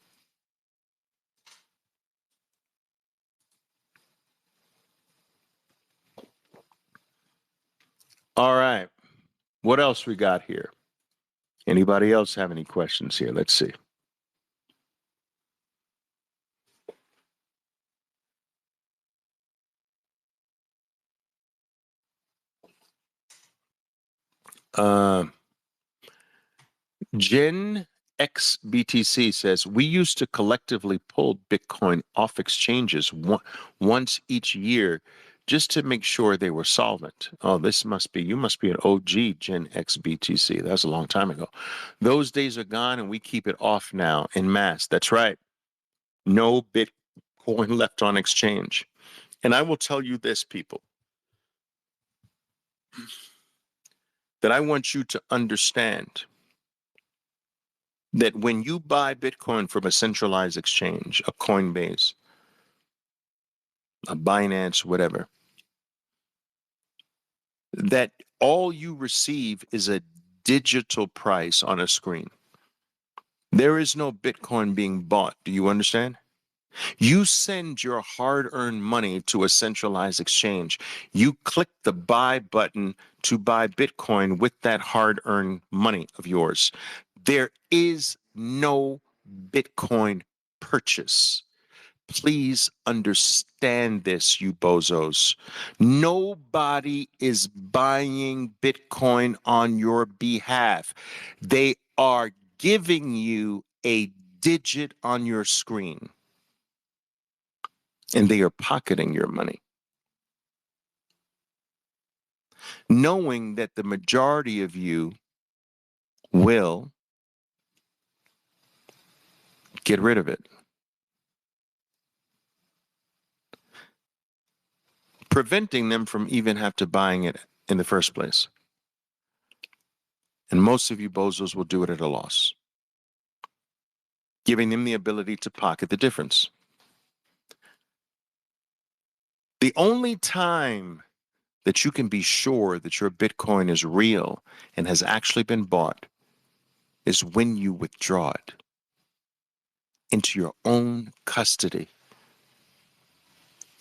All right. What else we got here? Anybody else have any questions here? Let's see. Gen X BTC says, we used to collectively pull Bitcoin off exchanges once each year just to make sure they were solvent. Oh, you must be an OG Gen X BTC. That was a long time ago. Those days are gone and we keep it off now en masse. That's right. No Bitcoin left on exchange. And I will tell you this, people, that I want you to understand that when you buy Bitcoin from a centralized exchange, a Coinbase, a Binance, whatever, that all you receive is a digital price on a screen. There is no Bitcoin being bought. Do you understand? You send your hard-earned money to a centralized exchange. You click the buy button to buy Bitcoin with that hard-earned money of yours. There is no Bitcoin purchase. Please understand this, you bozos. Nobody is buying Bitcoin on your behalf. They are giving you a digit on your screen, and they are pocketing your money, knowing that the majority of you will get rid of it, preventing them from even have to buying it in the first place. And most of you bozos will do it at a loss, giving them the ability to pocket the difference. The only time that you can be sure that your Bitcoin is real and has actually been bought is when you withdraw it into your own custody.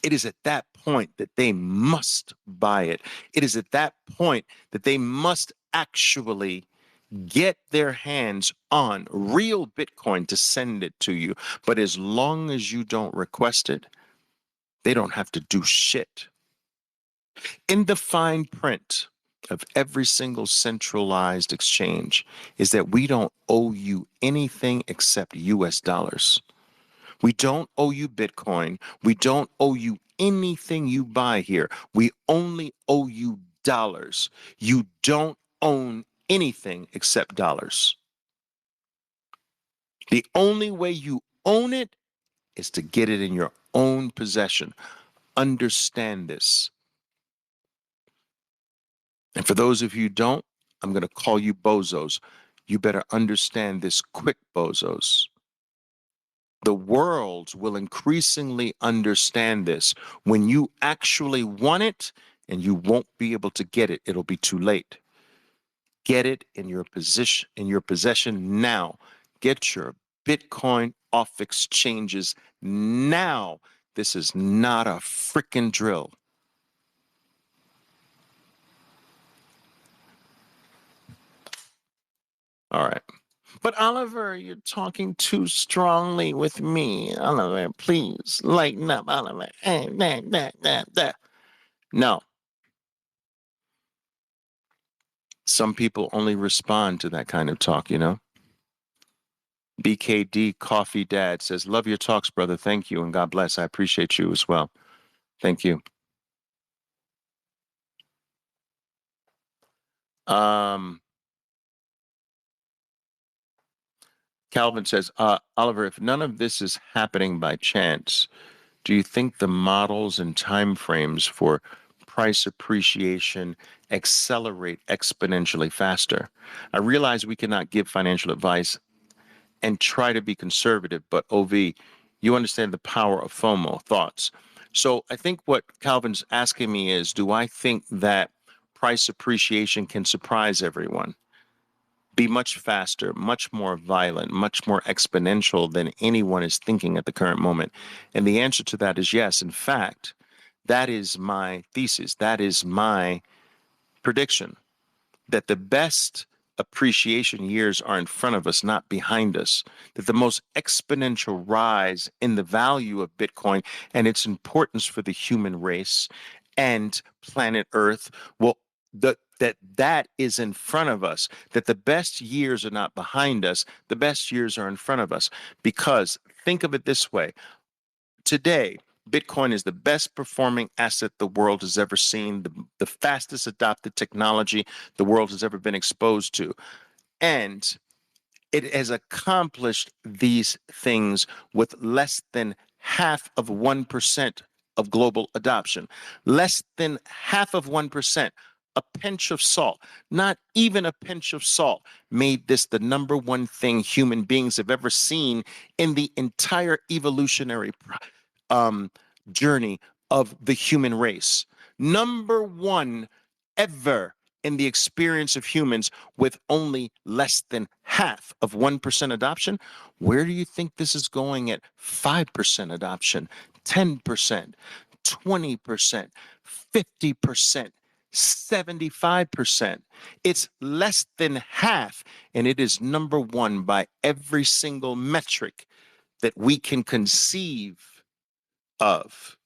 It is at that point that they must buy it. It is at that point that they must actually get their hands on real Bitcoin to send it to you. But as long as you don't request it, they don't have to do shit. In the fine print of every single centralized exchange is that we don't owe you anything except US dollars. We don't owe you Bitcoin. We don't owe you anything you buy here. We only owe you dollars. You don't own anything except dollars. The only way you own it is to get it in your own possession. Understand this. And for those of you who don't, I'm going to call you bozos. You better understand this quick, bozos. The world will increasingly understand this. When you actually want it and you won't be able to get it, it'll be too late. Get it in your possession now. Get your Bitcoin off exchanges now. This is not a freaking drill. All right. But Oliver, you're talking too strongly with me. Oliver, please lighten up, Oliver. No. Some people only respond to that kind of talk, you know? BKD Coffee Dad says, love your talks, brother. Thank you. And God bless. I appreciate you as well. Thank you. Calvin says, Oliver, if none of this is happening by chance, do you think the models and timeframes for price appreciation accelerate exponentially faster? I realize we cannot give financial advice and try to be conservative, but OV, you understand the power of FOMO, thoughts. So I think what Calvin's asking me is, do I think that price appreciation can surprise everyone? be much faster, much more violent, much more exponential than anyone is thinking at the current moment? And the answer to that is yes. In fact, that is my thesis. That is my prediction, that the best appreciation years are in front of us, not behind us, that the most exponential rise in the value of Bitcoin and its importance for the human race and planet Earth will that is in front of us, that the best years are not behind us, the best years are in front of us. Because think of it this way: today, Bitcoin is the best performing asset the world has ever seen, the fastest adopted technology the world has ever been exposed to. And it has accomplished these things with less than half of 1% of global adoption. Less than half of 1%. A pinch of salt, not even a pinch of salt, made this the number one thing human beings have ever seen in the entire evolutionary um, journey of the human race. Number one ever in the experience of humans, with only less than half of 1% adoption. Where do you think this is going at 5% adoption, 10%, 20%, 50%? 75%. It's less than half, and it is number one by every single metric that we can conceive of,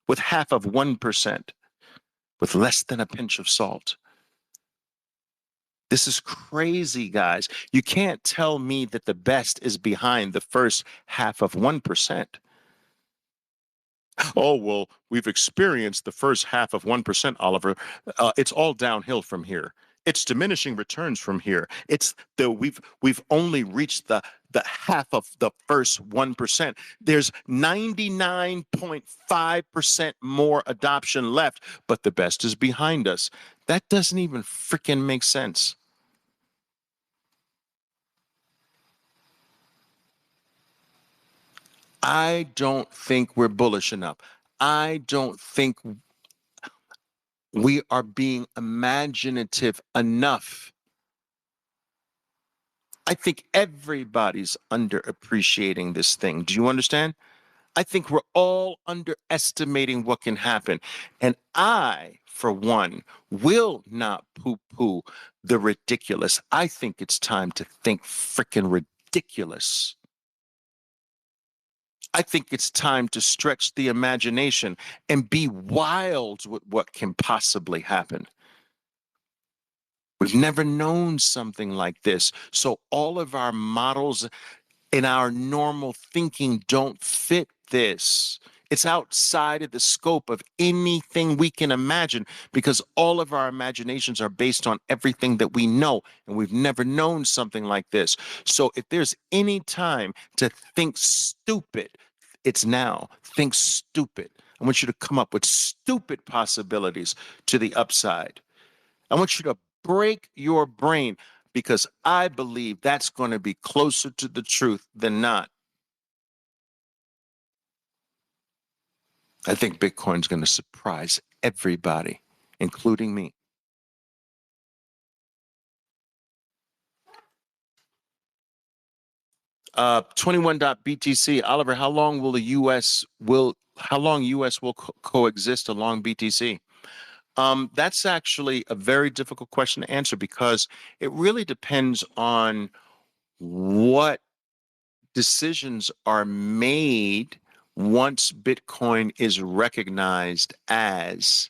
with half of 1%, with less than a pinch of salt. This is crazy, guys. You can't tell me that the best is behind the first half of 1%. Oh, well, we've experienced the first half of 1%, Oliver. It's all downhill from here. It's diminishing returns from here. We've only reached the half of the first 1%. There's 99.5% more adoption left, but the best is behind us. That doesn't even freaking make sense. I don't think we're bullish enough. I don't think we are being imaginative enough. I think everybody's underappreciating this thing. Do you understand? I think we're all underestimating what can happen. And I, for one, will not poo-poo the ridiculous. I think it's time to think freaking ridiculous. I think it's time to stretch the imagination and be wild with what can possibly happen. We've never known something like this. So all of our models in our normal thinking don't fit this. It's outside of the scope of anything we can imagine, because all of our imaginations are based on everything that we know, and we've never known something like this. So if there's any time to think stupid, it's now. Think stupid. I want you to come up with stupid possibilities to the upside. I want you to break your brain, because I believe that's going to be closer to the truth than not. I think Bitcoin's going to surprise everybody, including me. 21.BTC. Oliver, how long US will coexist along BTC? That's actually a very difficult question to answer, because it really depends on what decisions are made once Bitcoin is recognized as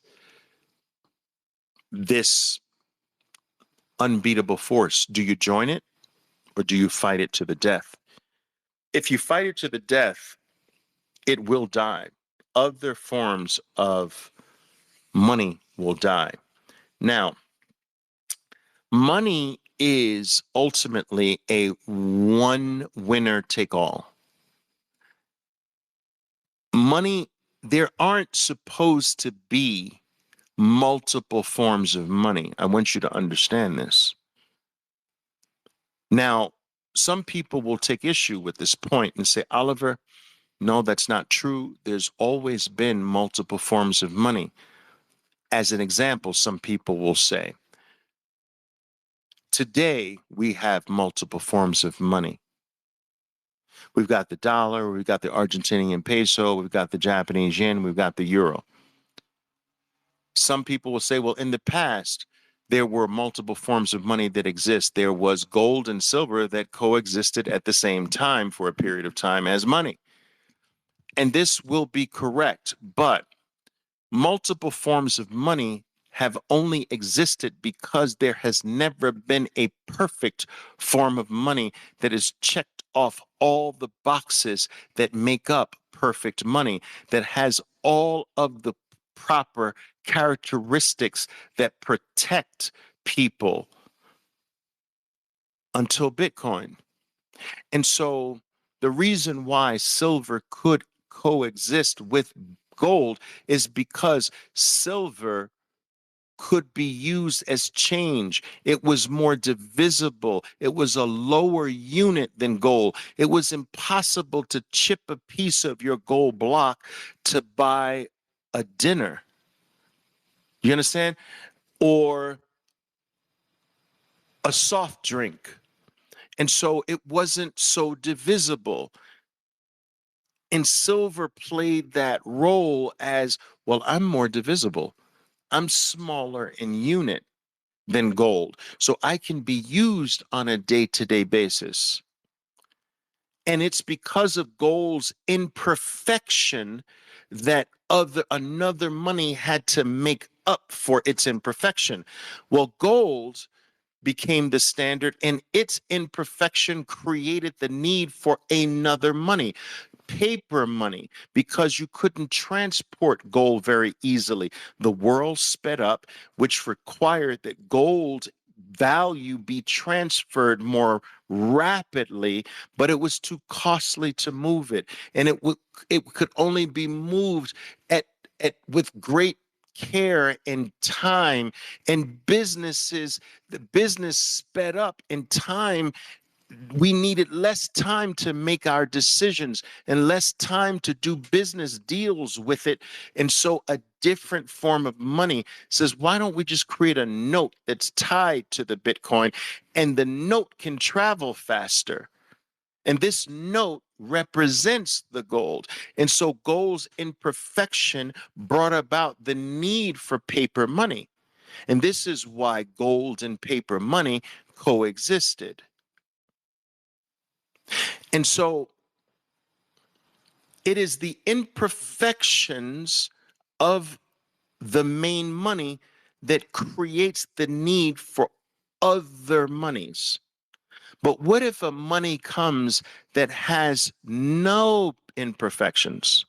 this unbeatable force. Do you join it, or do you fight it to the death? If you fight it to the death, it will die. Other forms of money will die. Now, money is ultimately a one winner take all. Money, there aren't supposed to be multiple forms of money. I want you to understand this. Now, some people will take issue with this point and say, Oliver, no, that's not true. There's always been multiple forms of money. As an example, some people will say, Today, we have multiple forms of money. We've got the dollar, we've got the Argentinian peso, we've got the Japanese yen, we've got the euro. Some people will say, well, in the past, there were multiple forms of money that exist. There was gold and silver that coexisted at the same time for a period of time as money. And this will be correct, but multiple forms of money have only existed because there has never been a perfect form of money that has checked off all the boxes that make up perfect money, that has all of the proper characteristics that protect people until Bitcoin. And so the reason why silver could coexist with gold is because silver could be used as change. It was more divisible. It was a lower unit than gold. It was impossible to chip a piece of your gold block to buy a dinner. You understand? Or a soft drink. And so it wasn't so divisible. And silver played that role as, well, I'm more divisible. I'm smaller in unit than gold. So I can be used on a day-to-day basis. And it's because of gold's imperfection that another money had to make up for its imperfection. Well, gold became the standard, and its imperfection created the need for another money, paper money, because you couldn't transport gold very easily. The world sped up, which required that gold value be transferred more rapidly, but it was too costly to move it, and it could only be moved at with great care and time, and the business sped up in time. We needed less time to make our decisions and less time to do business deals with it. And so a different form of money says, why don't we just create a note that's tied to the Bitcoin, and the note can travel faster? And this note represents the gold. And so gold's imperfection brought about the need for paper money. And this is why gold and paper money coexisted. And so it is the imperfections of the main money that creates the need for other monies. But what if a money comes that has no imperfections?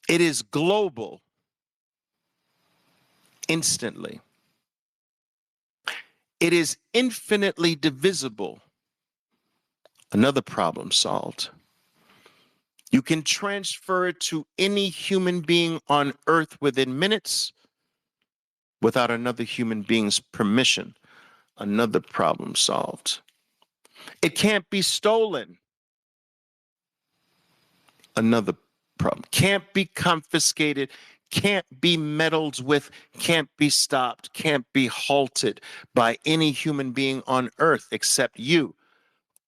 It is global instantly. It is infinitely divisible. Another problem solved. You can transfer it to any human being on earth within minutes without another human being's permission. Another problem solved. It can't be stolen. Another problem. Can't be confiscated, can't be meddled with, can't be stopped, can't be halted by any human being on earth except you.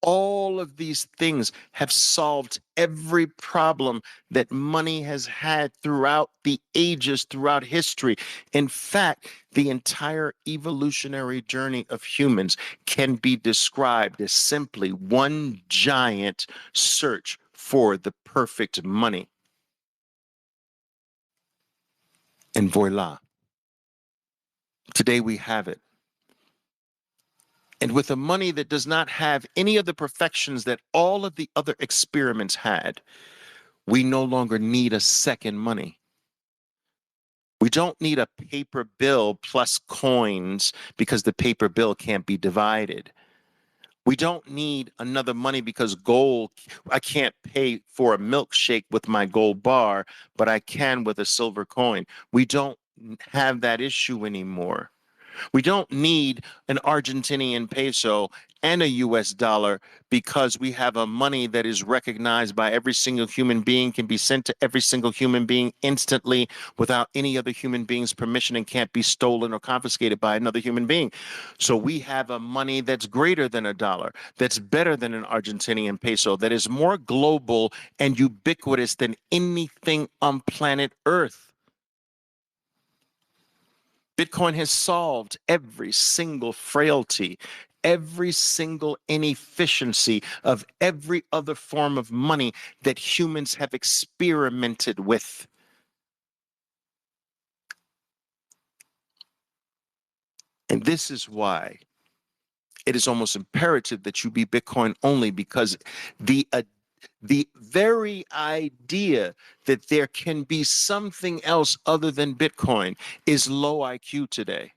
All of these things have solved every problem that money has had throughout the ages, throughout history. In fact, the entire evolutionary journey of humans can be described as simply one giant search for the perfect money. And voila, today we have it. And with a money that does not have any of the perfections that all of the other experiments had, we no longer need a second money. We don't need a paper bill plus coins because the paper bill can't be divided. We don't need another money because gold, I can't pay for a milkshake with my gold bar, but I can with a silver coin. We don't have that issue anymore. We don't need an Argentinian peso and a US dollar because we have a money that is recognized by every single human being, can be sent to every single human being instantly without any other human being's permission, and can't be stolen or confiscated by another human being. So we have a money that's greater than a dollar, that's better than an Argentinian peso, that is more global and ubiquitous than anything on planet Earth. Bitcoin has solved every single frailty, every single inefficiency of every other form of money that humans have experimented with. And this is why it is almost imperative that you be Bitcoin only, because the very idea that there can be something else other than Bitcoin is low IQ today.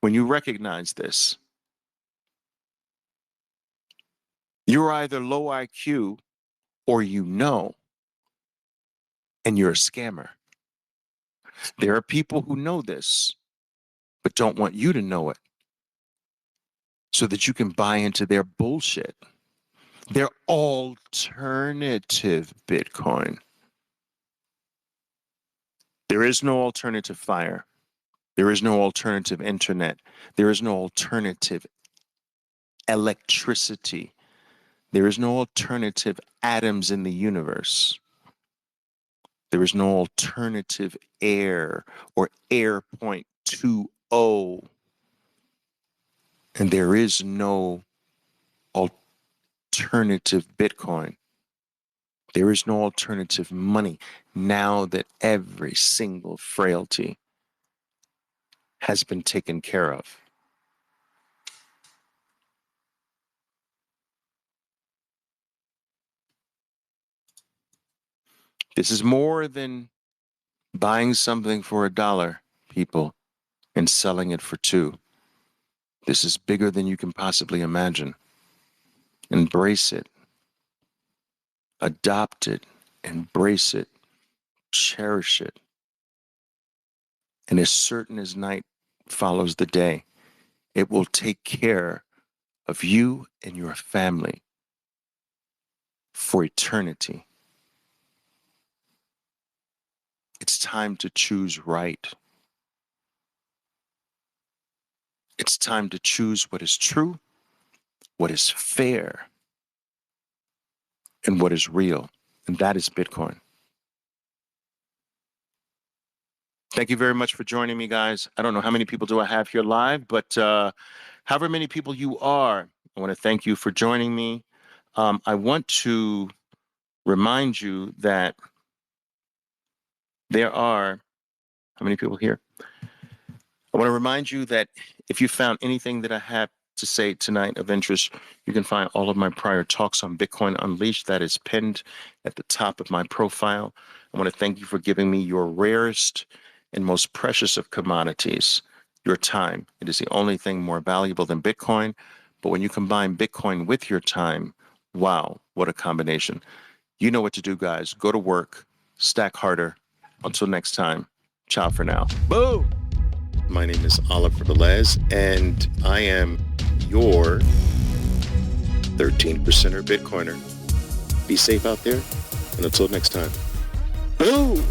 When you recognize this, you're either low IQ or you know, and you're a scammer. There are people who know this, but don't want you to know it so that you can buy into their bullshit. Their alternative Bitcoin. There is no alternative fire. There is no alternative internet. There is no alternative electricity. There is no alternative atoms in the universe. There is no alternative air or air 0.20. And there is no alternative Bitcoin. There is no alternative money now that every single frailty has been taken care of. This is more than buying something for $1, people, and selling it for $2. This is bigger than you can possibly imagine. Embrace it. Adopt it. Embrace it. Cherish it. And as certain as night follows the day, it will take care of you and your family for eternity. It's time to choose right. It's time to choose what is true, what is fair, and what is real. And that is Bitcoin. Thank you very much for joining me, guys. I don't know how many people do I have here live, but however many people you are, I want to thank you for joining me. I want to remind you that there are, how many people here? I want to remind you that if you found anything that I have to say tonight of interest, you can find all of my prior talks on Bitcoin Unleashed. That is pinned at the top of my profile. I want to thank you for giving me your rarest and most precious of commodities, your time. It is the only thing more valuable than Bitcoin. But when you combine Bitcoin with your time, wow, what a combination. You know what to do, guys. Go to work, stack harder. Until next time, ciao for now. Boom! My name is Oliver Velez, and I am your 13%er Bitcoiner. Be safe out there, and until next time. Boom!